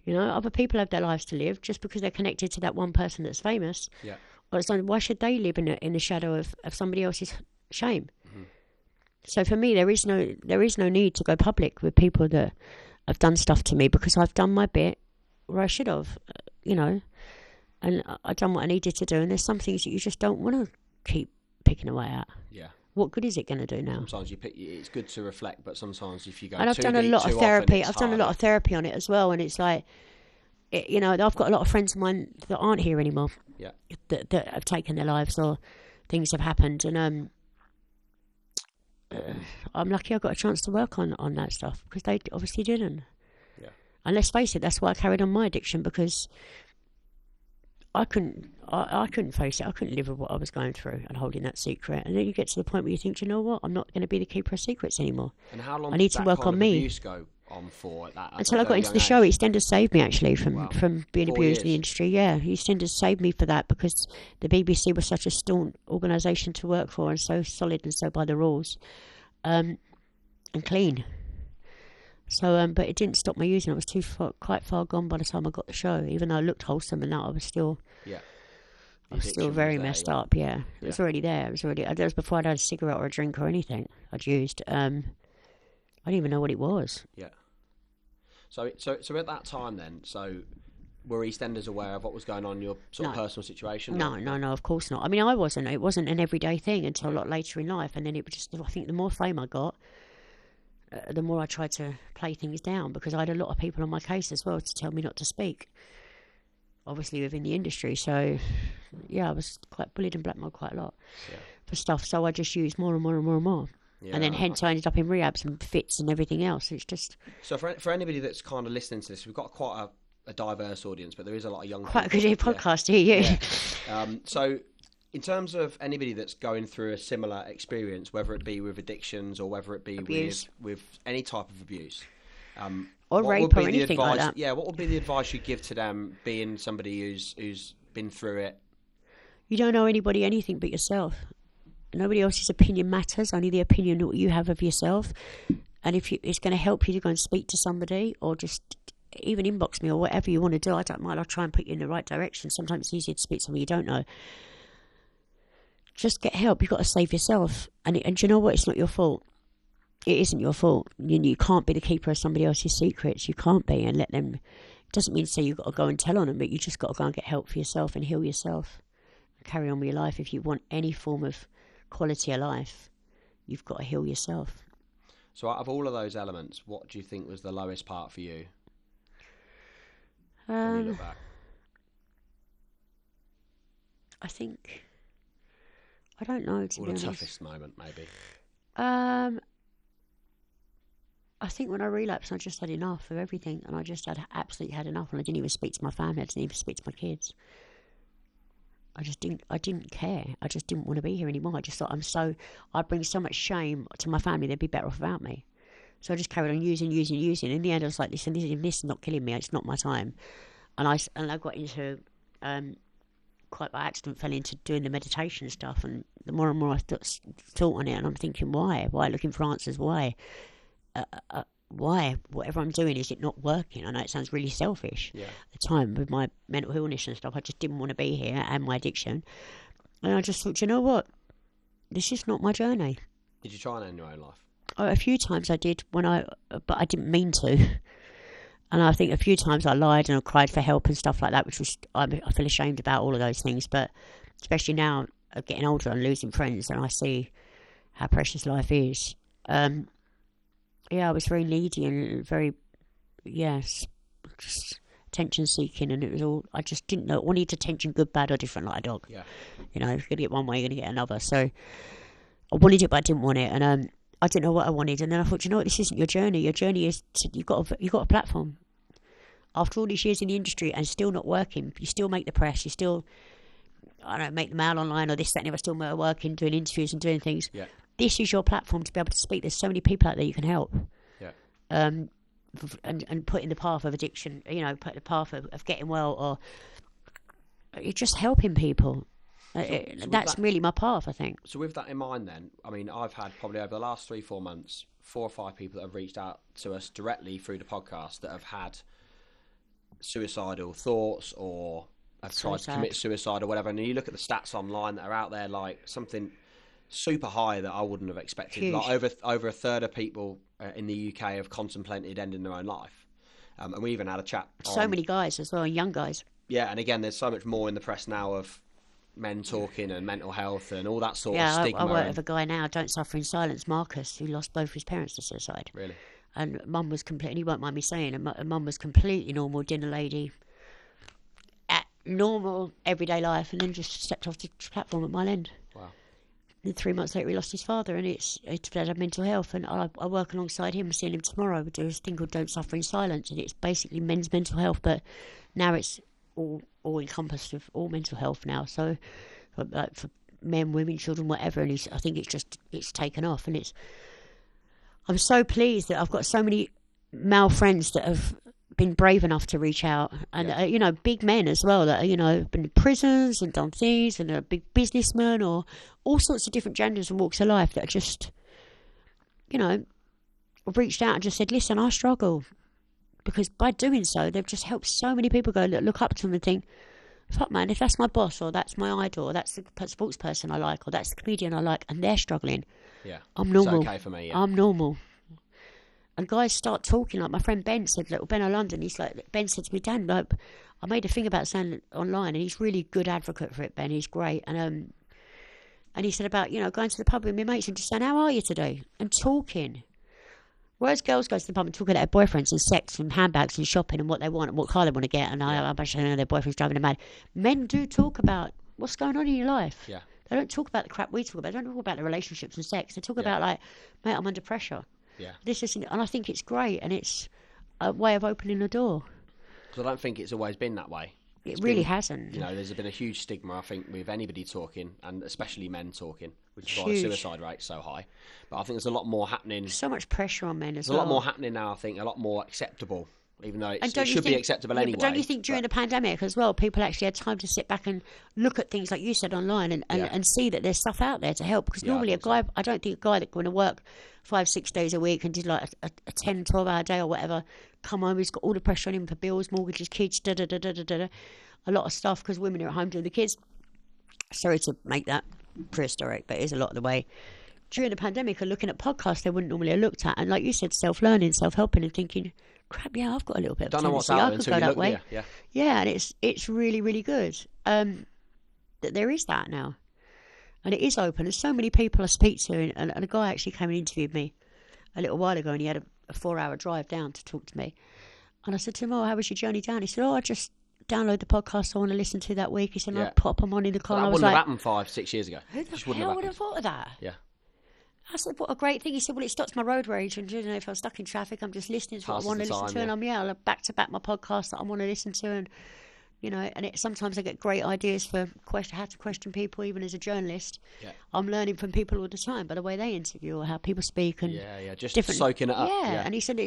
Other people have their lives to live just because they're connected to that one person that's famous. Yeah. Or it's like, why should they live in the shadow of somebody else's shame? Mm-hmm. So for me, there is no need to go public with people that have done stuff to me, because I've done my bit where I should have, and I've done what I needed to do. And there's some things that you just don't want to keep picking away at. Yeah. What good is it going to do now? Sometimes it's good to reflect, but sometimes if you go and I've too done a deep, lot too of therapy. often, I've done a lot of therapy on it as well, and it's like, I've got a lot of friends of mine that aren't here anymore. Yeah. That have taken their lives, or things have happened, and I'm lucky I got a chance to work on that stuff, because they obviously didn't. Yeah. And let's face it, that's why I carried on my addiction, because I couldn't face it. I couldn't live with what I was going through and holding that secret. And then you get to the point where you think, you know what, I'm not going to be the keeper of secrets anymore. And how long I need to work on me. Abuse go on for until I got into the show? EastEnders saved me, actually, from being abused in the industry. Yeah, EastEnders saved me for that, because the BBC was such a staunch organisation to work for, and so solid and so by the rules, and clean. So, but it didn't stop my using. I was quite far gone by the time I got the show. Even though I looked wholesome and that, I was still very messed up. Yeah, it was already there. That was before I'd had a cigarette or a drink or anything I'd used. I didn't even know what it was. Yeah. So at that time then, so were EastEnders aware of what was going on in your sort of personal situation? No, of course not. I mean, I wasn't. It wasn't an everyday thing until a lot later in life, and then it was just. I think the more fame I got, the more I tried to play things down, because I had a lot of people on my case as well to tell me not to speak. Obviously within the industry, so yeah, I was quite bullied and blackmailed quite a lot for stuff. So I just used more and more and more and more. Yeah, and then hence I ended up in rehabs and fits and everything else. It's just... So for anybody that's kind of listening to this, we've got quite a diverse audience, but there is a lot of young quite people. A good podcast here, So in terms of anybody that's going through a similar experience, whether it be with addictions or whether it be with any type of abuse, or rape or anything like that. Yeah, what would be the advice you give to them, being somebody who's been through it? You don't owe anybody anything but yourself. Nobody else's opinion matters, only the opinion that you have of yourself. And if it's going to help you to go and speak to somebody, or just even inbox me or whatever you want to do, I don't mind. I'll try and put you in the right direction. Sometimes it's easier to speak to somebody you don't know. Just get help. You've got to save yourself. And you know what? It's not your fault. It isn't your fault. You can't be the keeper of somebody else's secrets. You can't be, and let them... It doesn't mean to say you've got to go and tell on them, but you just got to go and get help for yourself and heal yourself. And carry on with your life. If you want any form of quality of life, you've got to heal yourself. So out of all of those elements, what do you think was the lowest part for you when you look back? I think... I don't know, to be honest. Or the toughest moment, maybe? I think when I relapsed, I just had enough of everything, and I just absolutely had enough, and I didn't even speak to my family, I didn't even speak to my kids. I didn't care. I just didn't want to be here anymore. I just thought I'd bring so much shame to my family, they'd be better off without me. So I just carried on using. In the end, I was like, listen, this is not killing me, it's not my time. And I got into, quite by accident, fell into doing the meditation stuff, and the more and more I thought on it, and I'm thinking, why? Looking for answers, why? Why? Whatever I'm doing, is it not working? I know it sounds really selfish. Yeah. At the time, with my mental illness and stuff, I just didn't want to be here, and my addiction. And I just thought, you know what? This is not my journey. Did you try and end your own life? A few times I did, but I didn't mean to. And I think a few times I lied and I cried for help and stuff like that, which was, I feel ashamed about all of those things. But especially now, getting older and losing friends, and I see how precious life is. I was very needy and very, just attention seeking, and it was all, I just didn't know. I wanted attention, good, bad, or different, like a dog. Yeah. You know, if you're going to get one way, you're going to get another. So I wanted it, but I didn't want it. And I didn't know what I wanted. And then I thought, you know what, this isn't your journey. Your journey is, you've got a platform. After all these years in the industry and still not working, you still make the press, you still, I don't know, make the mail online or this, that, and the other, still working, doing interviews and doing things. Yeah. This is your platform to be able to speak. There's so many people out there you can help. Yeah. And put in the path of addiction, put in the path of getting well, or you're just helping people. That's really my path, I think. So with that in mind then, I mean, I've had probably over the last 3-4 months, 4 or 5 people that have reached out to us directly through the podcast that have had suicidal thoughts or have tried to commit suicide or whatever. And you look at the stats online that are out there, like something super high that I wouldn't have expected. Huge. Like over a third of people in the UK have contemplated ending their own life. And we even had a chat so many guys as well, young guys. Yeah, and again, there's so much more in the press now of men talking and mental health and all that sort of stigma. I work with a guy now, Don't Suffer in Silence, Marcus, who lost both his parents to suicide. Really? And Mum was completely, he won't mind me saying, and Mum was completely normal, dinner lady, at normal everyday life, and then just stepped off the platform at Mile End. Wow. And 3 months later, he lost his father, and it's had mental health. And I work alongside him, seeing him tomorrow. We do this thing called Don't Suffer in Silence, and it's basically men's mental health, but now it's all encompassed of all mental health now. So, for men, women, children, whatever. And I think it's taken off, and I'm so pleased that I've got so many male friends that have been brave enough to reach out, and big men as well that have been in prisons and done things, and are big businessmen or all sorts of different genders and walks of life that are just reached out and just said, listen, I struggle, because by doing so they've just helped so many people go look up to them and think, fuck man, if that's my boss or that's my idol or that's the sports person I like or that's the comedian I like and they're struggling, I'm normal. It's okay for me. Yeah. I'm normal. and guys start talking. Like my friend Ben said, little Ben London, he's like, Ben said to me, Dan, like, I made a thing about saying it online, and he's really good advocate for it, Ben. He's great. And he said about, going to the pub with my mates and just saying, how are you today? And talking. Whereas girls go to the pub and talk about their boyfriends and sex and handbags and shopping and what they want and what car they want to get and how much they know their boyfriend's driving them mad. Men do talk about what's going on in your life. Yeah. They don't talk about the crap we talk about. They don't talk about the relationships and sex. They talk about, like, mate, I'm under pressure. Yeah. This isn't, and I think it's great, and it's a way of opening the door. Because I don't think it's always been that way. It really hasn't. There's been a huge stigma, I think, with anybody talking, and especially men talking, which is why the suicide rate's so high. But I think there's a lot more happening. There's so much pressure on men as well. There's a lot more happening now, I think, a lot more acceptable, even though it should be acceptable anyway. But don't you think during the pandemic as well, people actually had time to sit back and look at things like you said online and see that there's stuff out there to help? Because normally I don't think a guy that's going to work 5-6 days a week and did like a 10, 12-hour day or whatever, come home, he's got all the pressure on him for bills, mortgages, kids, a lot of stuff because women are at home doing the kids. Sorry to make that prehistoric, but it is a lot of the way. During the pandemic, and looking at podcasts they wouldn't normally have looked at, and like you said, self-learning, self-helping, and thinking, crap, yeah, I've got a little bit of don't know what's tendency. out I there could until go you that look way. there. Yeah, and it's really, really good that there is that now, and it is open. There's so many people I speak to, and a guy actually came and interviewed me a little while ago, and he had a 4-hour drive down to talk to me, and I said to him, how was your journey down? He said, I just download the podcast I want to listen to that week. He said, I'll pop them on in the car. That I was wouldn't like, have happened 5-6 years ago. Who the hell would have thought of that? Yeah. I said, what a great thing. He said, well, it stops my road rage. And, if I'm stuck in traffic, I'm just listening to what I want to listen to. And I'll have back-to-back my podcast that I want to listen to. And, and sometimes I get great ideas for how to question people, even as a journalist. Yeah. I'm learning from people all the time by the way they interview or how people speak. And just soaking it up. Yeah, and he said,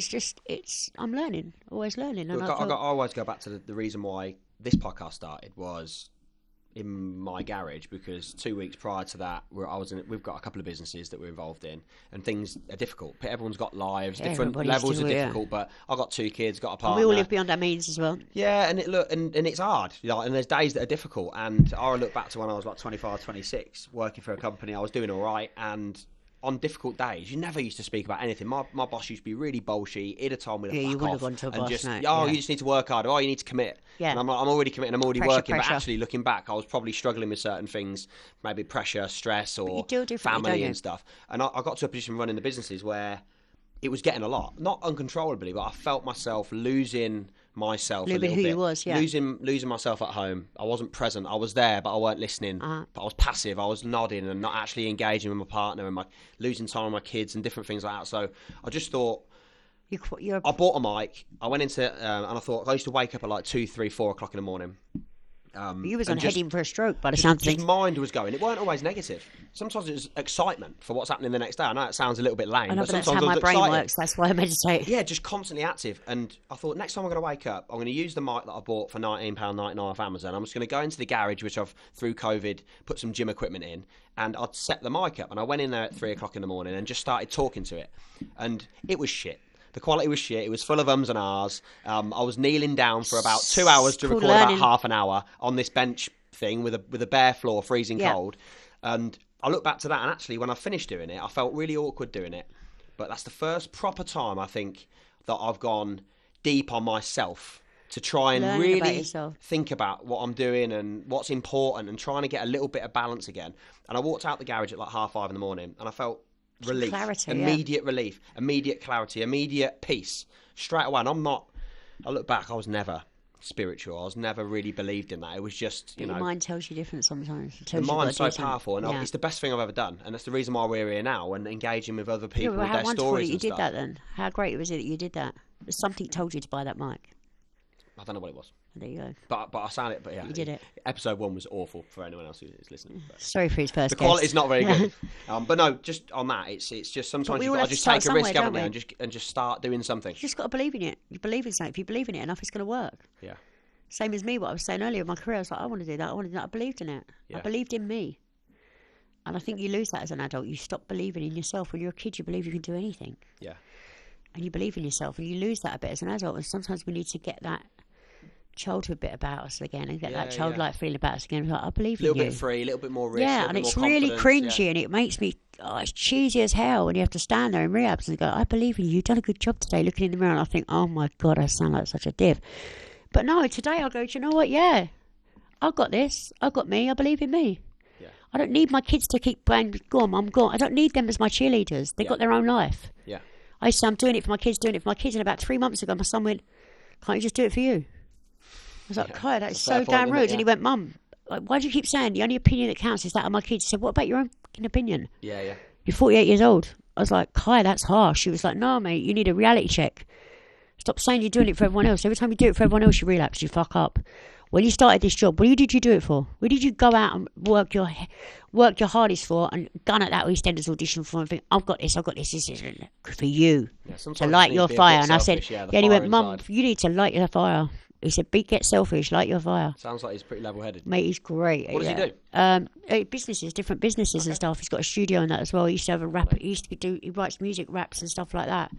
I'm learning, always learning. And I always go back to the reason why this podcast started was in my garage, because 2 weeks prior to that, we've got a couple of businesses that we're involved in, and things are difficult. Everyone's got lives, different levels are difficult. But I've got 2 kids, got a partner. And we all live beyond our means as well. Yeah, and it's hard. And there's days that are difficult. And I look back to when I was like 25, 26, working for a company. I was doing all right, and on difficult days, you never used to speak about anything. My boss used to be really bullshit. He'd have told me to fuck off. Gone to a boss, you just need to work harder. Oh, you need to commit. Yeah. And I'm like, I'm already committing. I'm already working. But actually, looking back, I was probably struggling with certain things, maybe pressure, stress, or family and stuff. And I got to a position running the businesses where it was getting a lot, not uncontrollably, but I felt myself losing myself a little who bit. you was, losing myself at home. I wasn't present. I was there, but I weren't listening. But I was passive. I was nodding and not actually engaging with my partner, and losing time with my kids and different things like that. So I just thought, I bought a mic. I went into and I thought, I used to wake up at like 2, 3, 4 o'clock in the morning. You was heading for a stroke by the sound of things. His mind was going. It weren't always negative. Sometimes it was excitement for what's happening the next day. I know it sounds a little bit lame, but that's sometimes how my brain works. That's why I meditate. Yeah, just constantly active. And I thought, next time I'm going to wake up, I'm going to use the mic that I bought for £19.99 off Amazon. I'm just going to go into the garage, which I've, through COVID, put some gym equipment in, and I'd set the mic up. And I went in there at 3 o'clock in the morning and just started talking to it. And it was shit. The quality was shit. It was full of ums and ahs. I was kneeling down for about 2 hours to record about half an hour on this bench thing with a bare floor, freezing cold. And I look back to that, and actually when I finished doing it, I felt really awkward doing it. But that's the first proper time, I think, that I've gone deep on myself to try and really think about what I'm doing and what's important, and trying to get a little bit of balance again. And I walked out the garage at like 5:30 in the morning, and I felt relief, immediate relief, immediate clarity, immediate peace straight away. And I look back, I was never spiritual. I was never really believed in that. It was just, your mind tells you different sometimes. The mind's so powerful, and it's the best thing I've ever done, and that's the reason why we're here now and engaging with other people with their stories and stuff. How wonderful that you did that then. How great was it that you did that? Something told you to buy that mic. I don't know what it was. There you go. But I sound it. But yeah, you did it. Episode 1 was awful for anyone else who is listening. But sorry for his first. The quality's not very good. But no, just on that, it's just sometimes you've got to just take a risk, haven't you, and just start doing something. You just got to believe in it. You believe in something. If you believe in it enough, it's going to work. Yeah. Same as me. What I was saying earlier in my career, I was like, I want to do that. I want to do that. I believed in it. Yeah. I believed in me. And I think you lose that as an adult. You stop believing in yourself. When you're a kid, you believe you can do anything. Yeah. And you believe in yourself, and you lose that a bit as an adult. And sometimes we need to get that childhood bit about us again and get that childlike feeling about us again. Like, I believe in you. A little bit free, a little bit more risk. Yeah, and it's really cringy and it makes me, it's cheesy as hell when you have to stand there in rehabs and go, I believe in you, you've done a good job today, looking in the mirror, and I think, oh my God, I sound like such a div. But no, today I go, do you know what? Yeah, I've got this. I've got me. I believe in me. Yeah. I don't need my kids to keep going, go on, I'm gone. I don't need them as my cheerleaders. They've got their own life. Yeah. I say, I'm doing it for my kids, and about 3 months ago, my son went, can't you just do it for you? I was like, Kai, that is so damn rude. And he went, Mum, like, why do you keep saying the only opinion that counts is that of my kids? He said, what about your own fucking opinion? Yeah, yeah. You're 48 years old. I was like, Kai, that's harsh. She was like, no, mate, you need a reality check. Stop saying you're doing it for everyone else. Every time you do it for everyone else, you relapse, you fuck up. When you started this job, what did you do it for? What did you go out and work your hardest for and gun at that EastEnders audition for and think, I've got this is for you, to light your fire. And I said, and he went, Mum, you need to light your fire. He said, get selfish, light your fire. Sounds like he's pretty level-headed. Mate, he's great. What does he do? Different businesses and stuff. He's got a studio and that as well. He used to have a rap. He writes music, raps and stuff like that.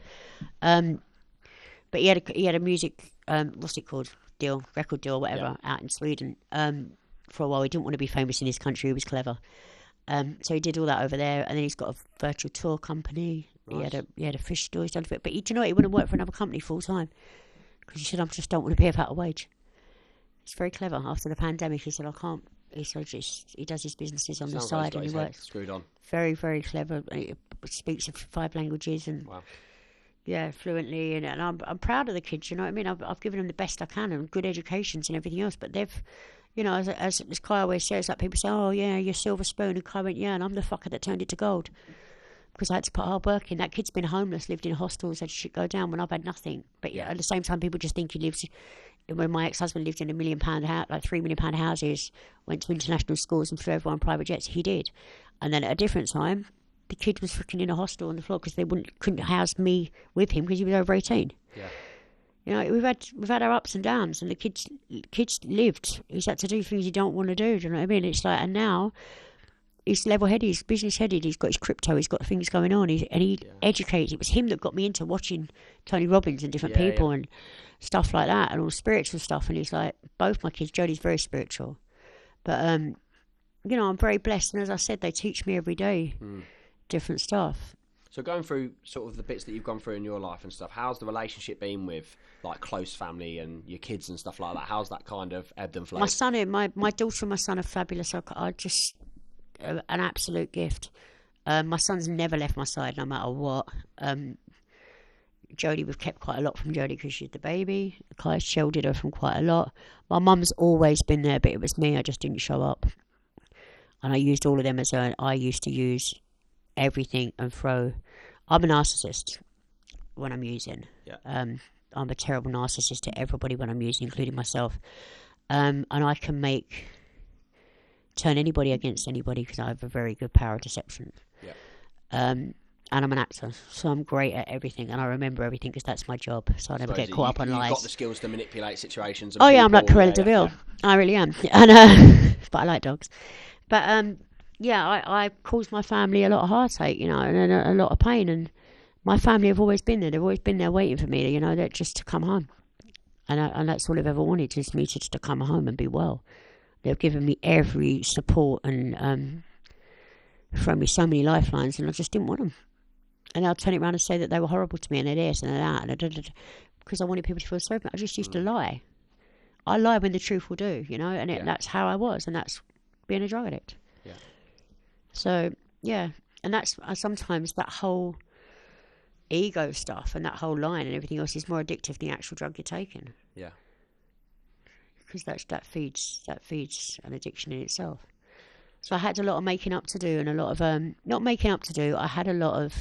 But he had a music, what's it called? Record deal, whatever, out in Sweden. For a while, he didn't want to be famous in his country. He was clever. So he did all that over there, and then he's got a virtual tour company. Nice. He had a fish store. He's done for it, but do you know what? He wouldn't work for another company full time because he said, "I just don't want to be without a wage." It's very clever. After the pandemic, he said, "I can't." He said, he does his businesses on the side, and he works. Screwed on. Very, very clever. He speaks 5 languages and. Wow. Yeah, fluently, and I'm proud of the kids. You know what I mean? I've given them the best I can and good educations and everything else. But they've, you know, as Kai always says, like people say, "Oh yeah, you're silver spoon," and Kai went, "Yeah," and I'm the fucker that turned it to gold because I had to put hard work in. That kid's been homeless, lived in hostels, had shit go down when I've had nothing. But yeah, at the same time, people just think he lives. When my ex-husband lived in £1 million house, like £3 million houses, went to international schools and flew everyone on private jets. He did, and then at a different time. The kid was freaking in a hostel on the floor because they couldn't house me with him because he was over 18. Yeah. You know, we've had our ups and downs, and the kids lived. He's had to do things he don't want to do. Do you know what I mean? It's like, and now he's level-headed, he's business-headed, he's got his crypto, he's got things going on, he educates. It was him that got me into watching Tony Robbins and different people and stuff like that, and all spiritual stuff. And he's like, both my kids, Jodie's very spiritual, but you know, I'm very blessed. And as I said, they teach me every day. Different stuff. So going through sort of the bits that you've gone through in your life and stuff, how's the relationship been with like close family and your kids and stuff like that? How's that kind of ebbed and flowed? My son, my daughter and my son are fabulous. I just an absolute gift. My son's never left my side no matter what. Jodie, we've kept quite a lot from Jodie because she's the baby. Kai shielded her from quite a lot. My mum's always been there, but it was me. I just didn't show up, and I used all of them as I used to use. Everything and throw. I'm a narcissist when I'm using. Yeah. I'm a terrible narcissist to everybody when I'm using, including myself. And I can turn anybody against anybody because I have a very good power of deception. Yeah. And I'm an actor, so I'm great at everything, and I remember everything because that's my job. So I never get caught up on lies. You've got the skills to manipulate situations. And I'm like Cruella de Vil. I really am. And but I like dogs. But yeah, I caused my family a lot of heartache, you know, and a lot of pain. And my family have always been there. They've always been there waiting for me, you know, that just to come home. And that's all I've ever wanted, is me just to come home and be well. They've given me every support and thrown me so many lifelines, and I just didn't want them. And I'll turn it around and say that they were horrible to me, and they're this and they're that, and because I wanted people to feel sorry for me. I just used to lie. I lie when the truth will do, you know, and that's how I was, and that's being a drug addict. Yeah. So, yeah, and that's sometimes that whole ego stuff and that whole line and everything else is more addictive than the actual drug you're taking. Yeah. Because that feeds an addiction in itself. So I had a lot of making up to do, and a lot of not making up to do. I had a lot of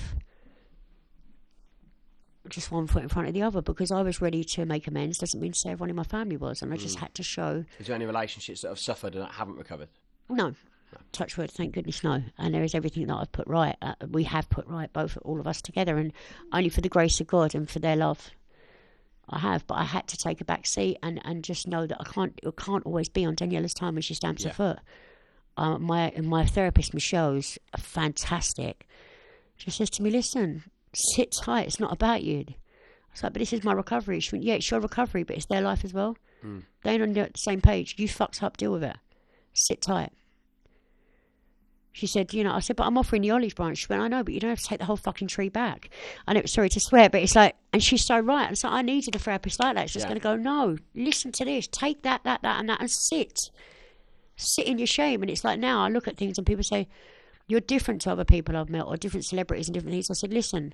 just one foot in front of the other because I was ready to make amends. Doesn't mean to say everyone in my family was, and I just had to show. Is there any relationships that have suffered and haven't recovered? No. Touch wood, thank goodness, no. And there is everything that I've put right. We have put right, all of us together, and only for the grace of God and for their love. I have, but I had to take a back seat and just know that it can't always be on Daniella's time when she stamps her foot. My therapist, Michelle's fantastic. She says to me, listen, sit tight, it's not about you. I was like, but this is my recovery. She went, yeah, it's your recovery, but it's their life as well. They ain't on the same page. You fucked up, deal with it. Sit tight. She said, I said, but I'm offering the olive branch. She went, I know, but you don't have to take the whole fucking tree back. And it was, sorry to swear, but it's like, and she's so right. And so I needed a therapist like that. It's just going to go, no, listen to this. Take that, and that, and sit. Sit in your shame. And it's like, now I look at things and people say, you're different to other people I've met or different celebrities and different things. I said, listen,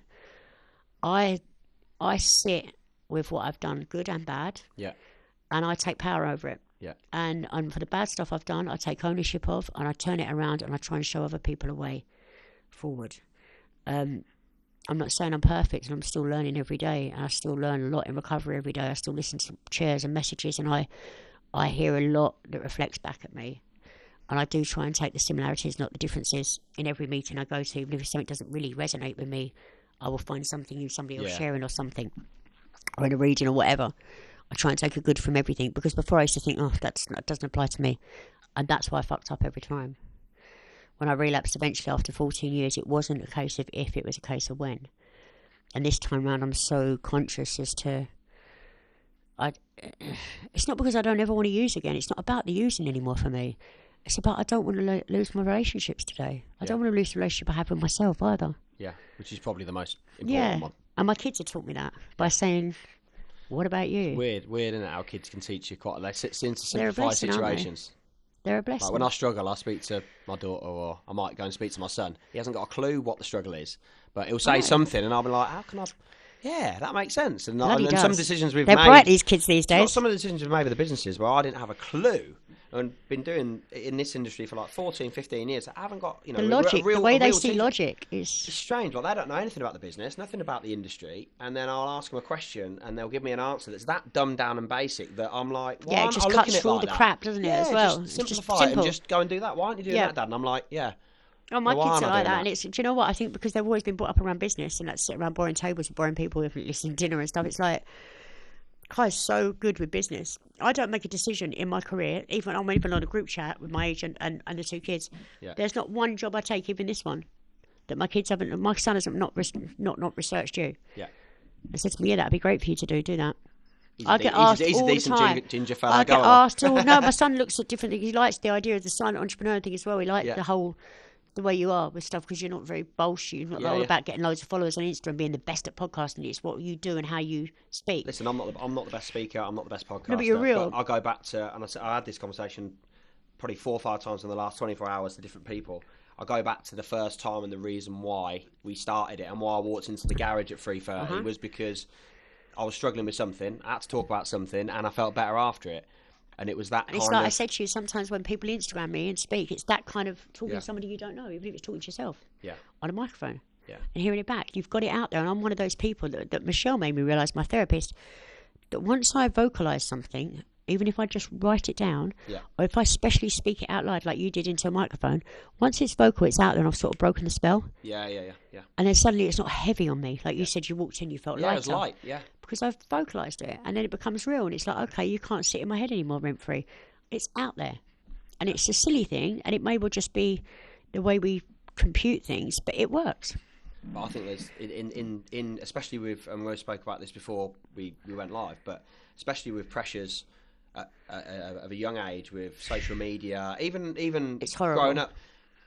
I sit with what I've done, good and bad. Yeah. And I take power over it. Yeah. And for the bad stuff I've done, I take ownership of, and I turn it around and I try and show other people a way forward. I'm not saying I'm perfect, and I'm still learning every day, and I still learn a lot in recovery every day. I still listen to chairs and messages, and I hear a lot that reflects back at me. And I do try and take the similarities, not the differences, in every meeting I go to. Even if something doesn't really resonate with me, I will find something somebody else sharing or something, or in a reading or whatever. I try and take a good from everything, because before I used to think, that doesn't apply to me. And that's why I fucked up every time. When I relapsed eventually after 14 years, it wasn't a case of if, it was a case of when. And this time around, I'm so conscious as to... it's not because I don't ever want to use again. It's not about the using anymore for me. It's about I don't want to lose my relationships today. I don't want to lose the relationship I have with myself either. Yeah, which is probably the most important one. And my kids have taught me that by saying... What about you? Weird, isn't it? How kids can teach you quite. They seem to simplify situations. They're a blessing. Like when I struggle, I speak to my daughter, or I might go and speak to my son. He hasn't got a clue what the struggle is, but he'll say something, and I'll be like, "How can I?" Yeah, that makes sense. And some decisions we've made. They're bright, these kids these days. Some of the decisions we've made with the businesses where I didn't have a clue, and been doing in this industry for like 14, 15 years. I haven't got, the logic, the way they see logic is... It's strange. Like, they don't know anything about the business, nothing about the industry, and then I'll ask them a question, and they'll give me an answer that's that dumbed down and basic that I'm like, why it just cuts through all the crap, doesn't it, as well? Just simplify it and just go and do that. Why aren't you doing that, Dad? And I'm like, Oh, my kids are like that, and do you know what? I think because they've always been brought up around business, and that's sit around boring tables with boring people, listening to dinner and stuff. It's like, Kai's so good with business. I don't make a decision in my career, even on a group chat with my agent and the two kids. Yeah. There's not one job I take, even this one, that my kids haven't. My son has not researched you. Yeah. And said to me, that'd be great for you to do that. I get asked he's all a decent the time. Ginger fella. I get asked all. No, my son looks at different things. He likes the idea of the silent entrepreneur thing as well. He likes the way you are with stuff, because you're not very bullshit. You're not all about getting loads of followers on Instagram, being the best at podcasting. It's what you do and how you speak. Listen, I'm not the best speaker. I'm not the best podcaster. No, but you're real. But I go back to, and I had this conversation probably 4 or 5 times in the last 24 hours to different people. I go back to the first time, and the reason why we started it and why I walked into the garage at 3:30 was because I was struggling with something. I had to talk about something, and I felt better after it. And it was that kind of... It's like I said to you, sometimes when people Instagram me and speak, it's that kind of talking to somebody you don't know, even if it's talking to yourself on a microphone and hearing it back. You've got it out there. And I'm one of those people that Michelle made me realise, my therapist, that once I vocalise something, even if I just write it down, or if I specially speak it out loud like you did into a microphone, once it's vocal, it's out there, and I've sort of broken the spell. Yeah. And then suddenly it's not heavy on me. Like you said, you walked in, you felt lighter. Yeah, it was light, because I've vocalised it, and then it becomes real, and it's like, okay, you can't sit in my head anymore rent-free. It's out there, and it's a silly thing, and it may well just be the way we compute things, but it works. But I think there's in especially with, and we spoke about this before we went live, but especially with pressures of a young age, with social media, even it's horrible. Growing up,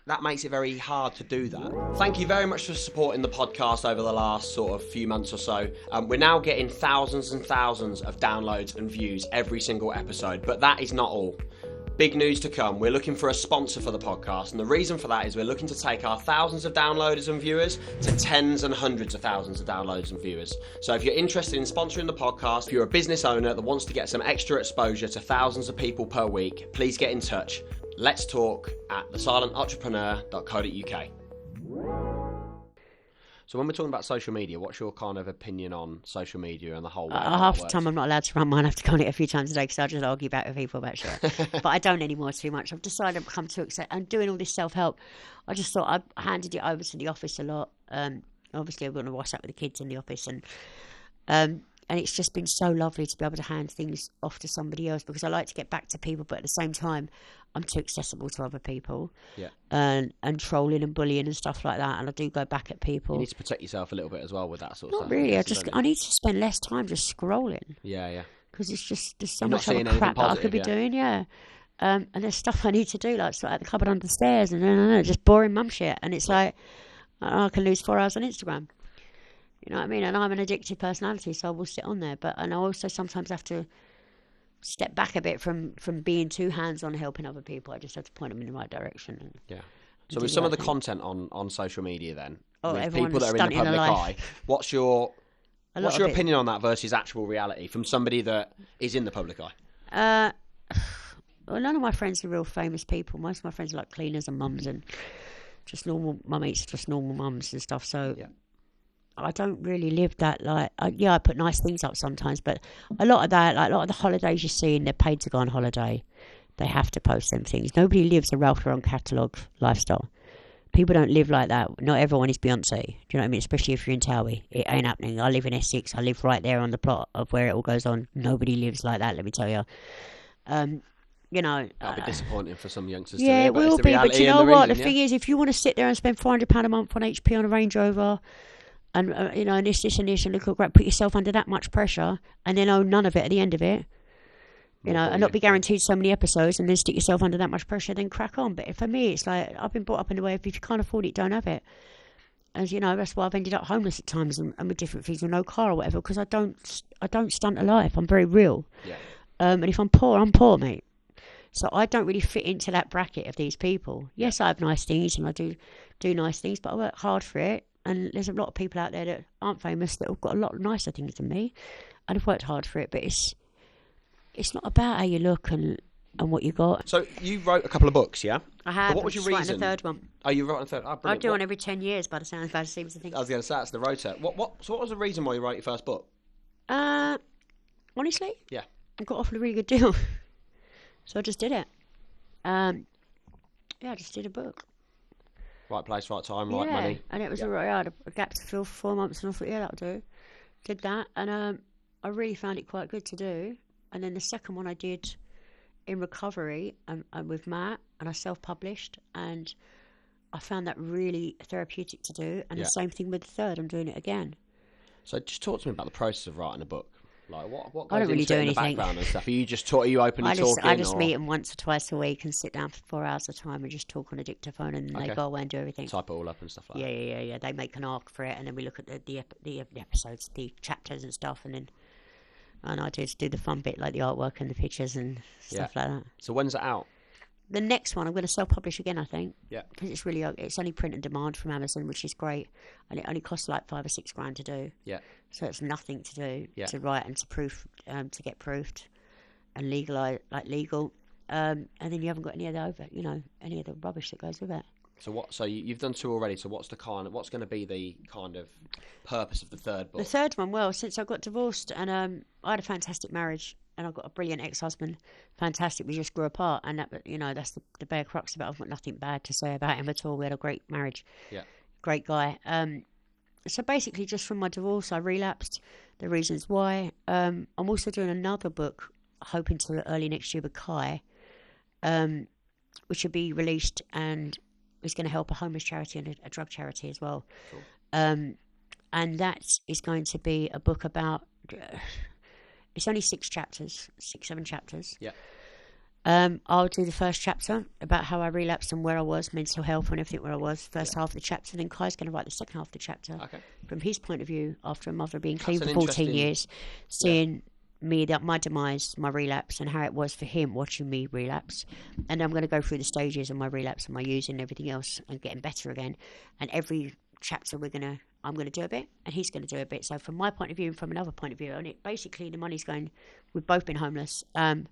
that makes it very hard to do that. Thank you very much for supporting the podcast over the last sort of few months or so. We're now getting thousands and thousands of downloads and views every single episode, but that is not all. Big news to come. We're looking for a sponsor for the podcast, and the reason for that is we're looking to take our thousands of downloaders and viewers to tens and hundreds of thousands of downloads and viewers. So if you're interested in sponsoring the podcast, if you're a business owner that wants to get some extra exposure to thousands of people per week, please get in touch. Let's talk at thesilententrepreneur.co.uk. So when we're talking about social media, what's your kind of opinion on social media and the whole way half the time I'm not allowed to run mine. I have to go on it a few times a day, because I just argue about with people about shit. But I don't anymore too much. I've decided I've become too excited. I'm doing all this self-help. I just thought I handed it over to the office a lot. Obviously I've got to WhatsApp with the kids in the office, and it's just been so lovely to be able to hand things off to somebody else, because I like to get back to people, but at the same time, I'm too accessible to other people. Yeah. And trolling and bullying and stuff like that, and I do go back at people. You need to protect yourself a little bit as well with that sort of stuff. Not really. I need to spend less time just scrolling. Yeah. because it's just there's so You're not much other seeing anything crap that I positive, could be yeah. doing, yeah. And there's stuff I need to do, like sort out the cupboard under the stairs, and just boring mum shit. And it's like I can lose 4 hours on Instagram. You know what I mean? And I'm an addictive personality, so I will sit on there. And I also sometimes have to step back a bit from being too hands-on helping other people. I just have to point them in the right direction. And, yeah. So with some of the content on social media then, with everyone people that are in the public eye, what's your opinion on that versus actual reality from somebody that is in the public eye? Well, none of my friends are real famous people. Most of my friends are like cleaners and mums and just normal mummies, just normal mums and stuff. So I don't really live that I put nice things up sometimes, but a lot of that, like a lot of the holidays you see, and they're paid to go on holiday, they have to post them things. Nobody lives a Ralph Lauren catalogue lifestyle. People don't live like that. Not everyone is Beyonce. Do you know what I mean? Especially if you're in Towie. It ain't happening. I live in Essex. I live right there on the plot of where it all goes on. Nobody lives like that, let me tell you. You know, that'll be disappointing for some youngsters. Yeah, it will be. But you know what? The thing is, if you want to sit there and spend £400 a month on HP on a Range Rover, and and this and this, and look at great, put yourself under that much pressure, and then own none of it at the end of it, and not be guaranteed so many episodes, and then stick yourself under that much pressure, then crack on. But for me, it's like I've been brought up in a way if you can't afford it, don't have it. As you know, that's why I've ended up homeless at times and with different things, with no car or whatever, because I don't stunt a life. I'm very real. Yeah. And if I'm poor, mate. So I don't really fit into that bracket of these people. Yes, I have nice things and I do nice things, but I work hard for it. And there's a lot of people out there that aren't famous that have got a lot nicer things than me, and I've worked hard for it. But it's not about how you look and what you got. So you wrote a couple of books, yeah? I have. But what was your reason? Writing the third one. Oh, you wrote the third. Oh, I do one every 10 years by the sound of it. Seems to think. I was going to say that's the rota. So what was the reason why you wrote your first book? Honestly, yeah, I got offered a really good deal, so I just did it. I just did a book. Right place, right time, right money. And it was alright. I had a gap to fill for 4 months, and I thought, that'll do. Did that, and I really found it quite good to do. And then the second one I did in recovery and with Matt, and I self-published, and I found that really therapeutic to do. And the same thing with the third, I'm doing it again. So just talk to me about the process of writing a book. Like what goes I don't really into do it in anything. the background and stuff? Are you just openly talking? I just meet them once or twice a week and sit down for 4 hours at a time and just talk on a dictaphone, and then they go away and do everything. Type it all up and stuff like that. Yeah. They make an arc for it, and then we look at the episodes, the chapters and stuff, and I just do the fun bit like the artwork and the pictures and stuff like that. So when's it out? The next one I'm going to self-publish again, I think. Yeah. Because it's only print and demand from Amazon, which is great, and it only costs like $5 or $6 to do. Yeah. So it's nothing to do to write and to proof, to get proofed and legal, and then you haven't got any of the rubbish that goes with it. So what? So you've done two already. So what's going to be the kind of purpose of the third book? The third one, well, since I got divorced and I had a fantastic marriage. And I've got a brilliant ex-husband, fantastic. We just grew apart, and that's the bare crux of it. I've got nothing bad to say about him at all. We had a great marriage, great guy. So basically, just from my divorce, I relapsed. The reasons why. I'm also doing another book, hoping to early next year with Kai, which will be released, and is going to help a homeless charity and a drug charity as well. Cool. And that is going to be a book about. It's only 7 chapters. Yeah. I'll do the first chapter about how I relapsed and where I was, mental health and everything where I was, first half of the chapter. Then Kai's going to write the second half of the chapter from his point of view after a mother being clean for 14 years, seeing me, my demise, my relapse, and how it was for him watching me relapse. And I'm going to go through the stages of my relapse and my using and everything else and getting better again. And every chapter I'm going to do a bit, and he's going to do a bit. So from my point of view and from another point of view, and it basically the money's going. We've both been homeless, and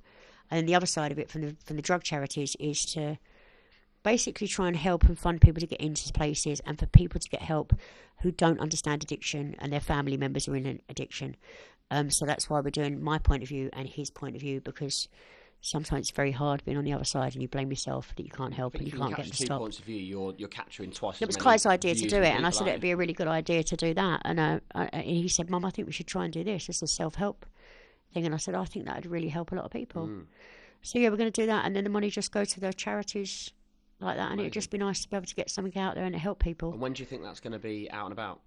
the other side of it from the drug charities is to basically try and help and fund people to get into places, and for people to get help who don't understand addiction and their family members are in an addiction. So that's why we're doing my point of view and his point of view, because sometimes it's very hard being on the other side and you blame yourself that you can't help and you can't get them to stop. Points of view, you're capturing twice. It was Kai's idea to do it, and I said it'd be a really good idea to do that. And he said, "Mum, I think we should try and do this. It's a self-help thing." And I said, "I think that would really help a lot of people." So we're going to do that, and then the money just goes to the charities like that. And it'd just be nice to be able to get something out there and to help people. And when do you think that's going to be out and about?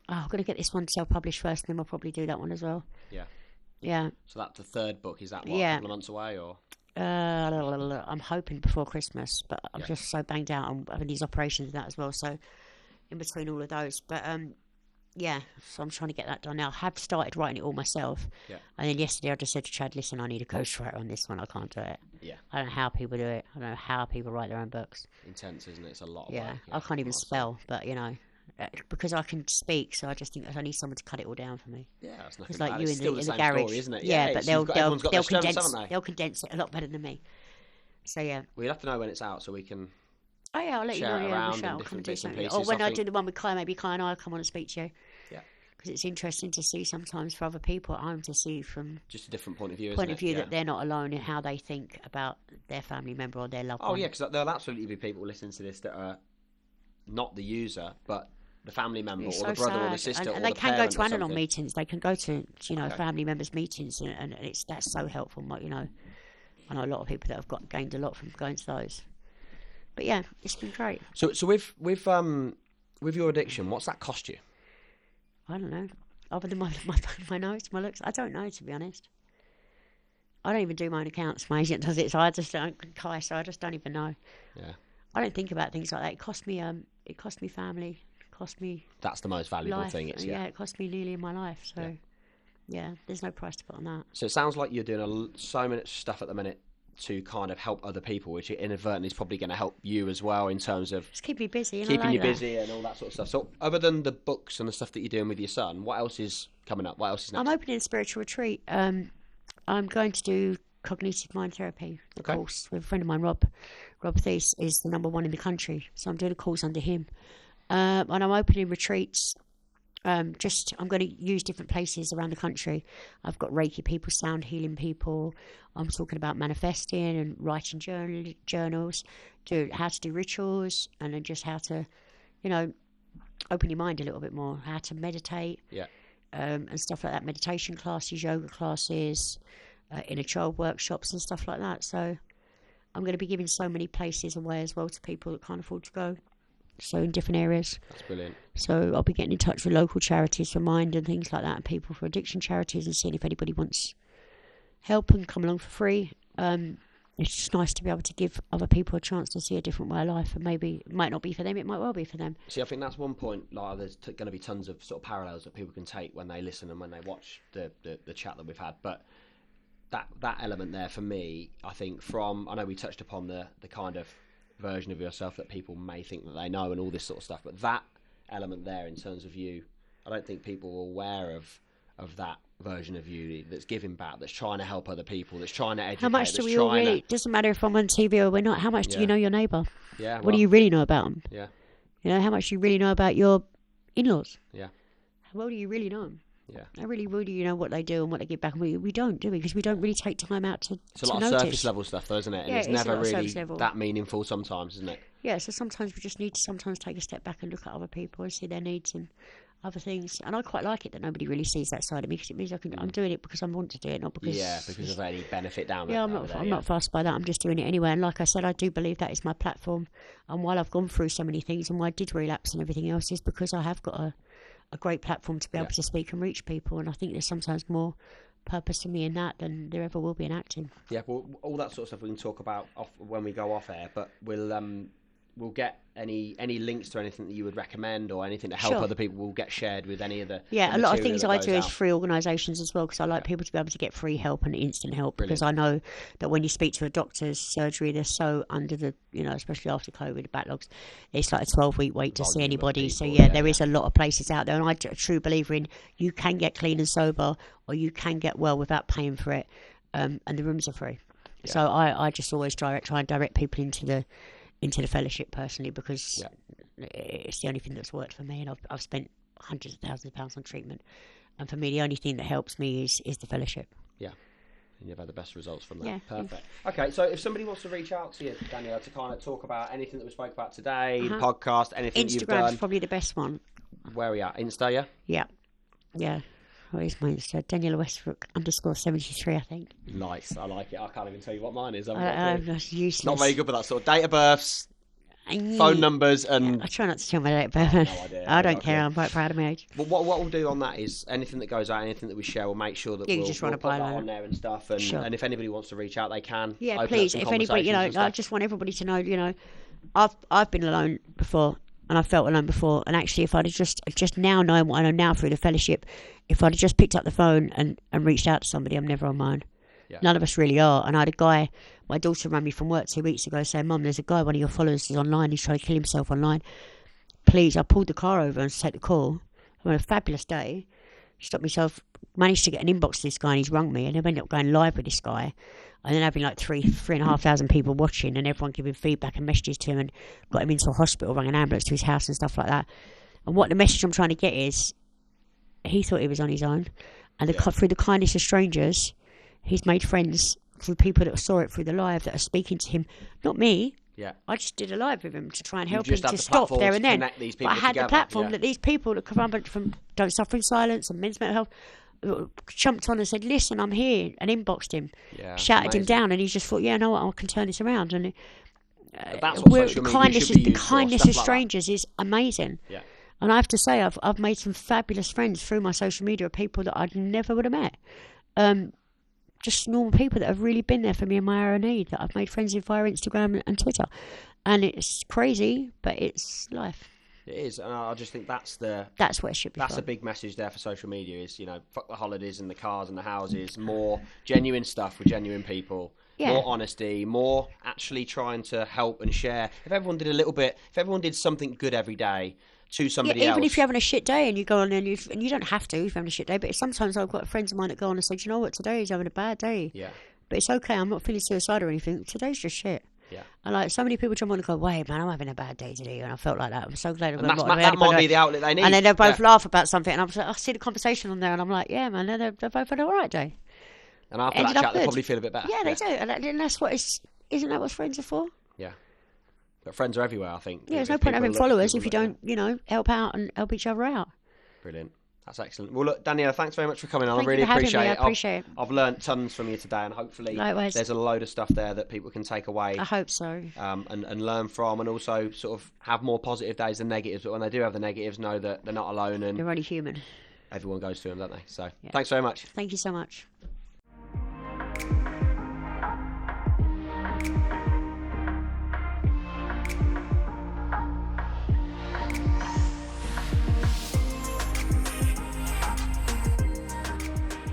I'm going to get this one self-published first, and then we'll probably do that one as well. Yeah. Yeah. So that's the third book. Is that what, a Yeah. couple of months away, or? I'm hoping before Christmas, but I'm just so banged out. I'm having these operations and that as well. So in between all of those, but yeah. So I'm trying to get that done now. I have started writing it all myself. Yeah. And then yesterday I just said to Chad, listen, I need a ghostwriter on this one. I can't do it. Yeah. I don't know how people do it. I don't know how people write their own books. Intense, isn't it? It's a lot of Yeah. work. I can't even spell, but you know, because I can speak, so I just think I need someone to cut it all down for me. Yeah, that's nothing It's like bad. you It's in still the same garage, story, isn't it? Yeah, but everyone's got their strengths, haven't they? they'll condense it a lot better than me. So yeah. Well, you'll have to know when it's out so we can. Oh yeah, I'll let you share know. it Yeah, around we'll in I'll come different and do bits and something. pieces, Or when I I think. do the one with Kai, maybe Kai and I come on and speak to you. Yeah. Because it's interesting to see sometimes for other people at home to see from Just a different point of view, point isn't of view it? that they're not alone in how they think about their family member or their loved Oh one. yeah, because there'll absolutely be people listening to this that are not the user, but the family member It's or so the brother sad. or the sister and or they the can go parent to or Al-Anon something. meetings. They can go to Okay. family members' meetings, and that's so helpful. I know a lot of people that have gained a lot from going to those. But yeah, it's been great. So with your addiction, what's that cost you? I don't know. Other than my nose, my looks, I don't know, to be honest. I don't even do my own accounts. My agent does it, so I just don't even know. Yeah. I don't think about things like that. It cost me family. It cost me That's the most valuable life. thing. It's It cost me nearly in my life. So yeah, there's no price to put on that. So it sounds like you're doing so much stuff at the minute to kind of help other people, which inadvertently is probably going to help you as well in terms of Just keep me busy. keeping you busy and all that sort of stuff. So other than the books and the stuff that you're doing with your son, what else is coming up? What else is next? I'm opening a spiritual retreat. I'm going to do cognitive mind therapy course with a friend of mine, Rob. Rob Thies is the #1 in the country, so I'm doing a course under him. And I'm opening retreats. I'm going to use different places around the country. I've got Reiki people, sound healing people. I'm talking about manifesting and writing journals, how to do rituals, and then just how to, open your mind a little bit more, how to meditate, and stuff like that. Meditation classes, yoga classes, inner child workshops and stuff like that. So I'm going to be giving so many places away as well to people that can't afford to go. So in different areas. That's brilliant. So I'll be getting in touch with local charities for mind and things like that, and people for addiction charities, and seeing if anybody wants help and come along for free. It's just nice to be able to give other people a chance to see a different way of life, and maybe it might not be for them, it might well be for them. See, I think that's one point. Like, there's going to be tons of sort of parallels that people can take when they listen and when they watch the chat that we've had. But that element there for me, I think I know we touched upon the kind of version of yourself that people may think that they know and all this sort of stuff, but that element there in terms of you, I don't think people are aware of that version of you that's giving back, that's trying to help other people, that's trying to educate. How much do we all really? It doesn't matter if I'm on TV or we're not. How much do you know your neighbour? Yeah. What do you really know about them? Yeah. How much do you really know about your in-laws? Yeah. How well do you really know them? Yeah. I really know what they do and what they give back. And we don't, do we? Because we don't really take time out to It's a lot of surface level stuff, though, isn't it? And Yeah, it's it is a never lot of really surface level. that meaningful sometimes, isn't it? Yeah, so sometimes we just need to take a step back and look at other people and see their needs and other things. And I quite like it that nobody really sees that side of me, because it means I'm doing it because I want to do it, not because... Yeah, because of any benefit down there. Yeah, I'm not fussed by that. I'm just doing it anyway. And like I said, I do believe that is my platform. And while I've gone through so many things and why I did relapse and everything else is because I have got a great platform to be able to speak and reach people. And I think there's sometimes more purpose to me in that than there ever will be in acting. Yeah, well, all that sort of stuff we can talk about when we go off air, but we'll get any links to anything that you would recommend or anything to help other people will get shared with any of the a lot of things I do is out. free organisations as well, because I like people to be able to get free help and instant help. Brilliant. Because I know that when you speak to a doctor's surgery, they're so under the, especially after COVID, backlogs, it's like a 12-week wait to see anybody. So there is a lot of places out there, and I'm a true believer in you can get clean and sober, or you can get well without paying for it, and the rooms are free. Yeah. So I just always try and direct people into the fellowship personally, because it's the only thing that's worked for me, and I've spent hundreds of thousands of pounds on treatment, and for me the only thing that helps me is the fellowship. Yeah, and you've had the best results from that. Yeah. Perfect. Okay, so if somebody wants to reach out to you, Danniella, to kind of talk about anything that we spoke about today, the podcast, anything you've done, Instagram's probably the best one. Where are we at? Insta, yeah. What is my Insta? Danniella Westbrook _73, I think. Nice, I like it. I can't even tell you what mine is. I'm useless. Not very good with that sort of date of births. phone numbers, and I try not to tell my date of birth. No idea. I don't care. I'm quite proud of my age. But what we'll do on that is anything that goes out, anything that we share, we'll make sure that we'll just run put a that byline on there and stuff. And, Sure. and if anybody wants to reach out, they can. Yeah, open please. up some If anybody, conversations and I stuff. just want everybody to know, I've been alone before, and I felt alone before. And actually, if I'd have just now knowing what I know now through the fellowship, if I'd have just picked up the phone and reached out to somebody, I'm never on my own. Yeah. None of us really are. And I had a guy, my daughter rang me from work 2 weeks ago saying, Mum, there's a guy, one of your followers is online, he's trying to kill himself online. Please, I pulled the car over and take the call. I had a fabulous day. Stopped myself, managed to get an inbox to this guy, and he's rung me, and I ended up going live with this guy. And then having like 3,500 people watching, and everyone giving feedback and messages to him, and got him into a hospital, rang an ambulance to his house and stuff like that. And what the message I'm trying to get is, he thought he was on his own. And through the kindness of strangers, he's made friends through people that saw it through the live that are speaking to him. Not me. Yeah. I just did a live with him to try and help You him just had to the stop platform there to and then. connect these But I people had the together, platform yeah. that these people that come from Don't Suffer in Silence and Men's Mental Health jumped on and said, listen, I'm here, and inboxed him, Yeah, shouted him amazing. down, and he just thought, yeah, no, I can turn this around. And That's what social media should be the used for, kindness stuff of like that. strangers is amazing. Yeah. And I have to say, I've made some fabulous friends through my social media of people that I never would have met. Just normal people that have really been there for me in my hour of need, that I've made friends with via Instagram and Twitter. And it's crazy, but it's life. It is, and I just think that's what it should be. That's a big message there for social media is, fuck the holidays and the cars and the houses, more genuine stuff with genuine people, more honesty, more actually trying to help and share. If everyone did a little bit, if everyone did something good every day to somebody else. Even if you're having a shit day and you go on and you don't have to if you're having a shit day, but sometimes I've got friends of mine that go on and say, do you know what, today is having a bad day. Yeah. But it's okay, I'm not feeling suicidal or anything. Today's just shit. Yeah. And like so many people jump on and go, wait, man, I'm having a bad day today, and I felt like that. I'm so glad. And that might be the outlet they need. And then they both laugh about something, and I see the conversation on there, and I'm like, yeah, man, they're both had an alright day. And after that chat, they probably feel a bit better. Yeah, they do, and that's what isn't that what friends are for? Yeah. But friends are everywhere, I think. Yeah, there's no point having followers if you don't, help out and help each other out. Brilliant. That's excellent. Well, look, Daniella, thanks very much for coming on. Thank I really you for having appreciate me. it. I appreciate it. I've learnt tons from you today, and hopefully Likewise. there's a load of stuff there that people can take away. I hope so. And learn from, and also sort of have more positive days than negatives. But when they do have the negatives, know that they're not alone, and They're only human. everyone goes through them, don't they? So thanks very much. Thank you so much.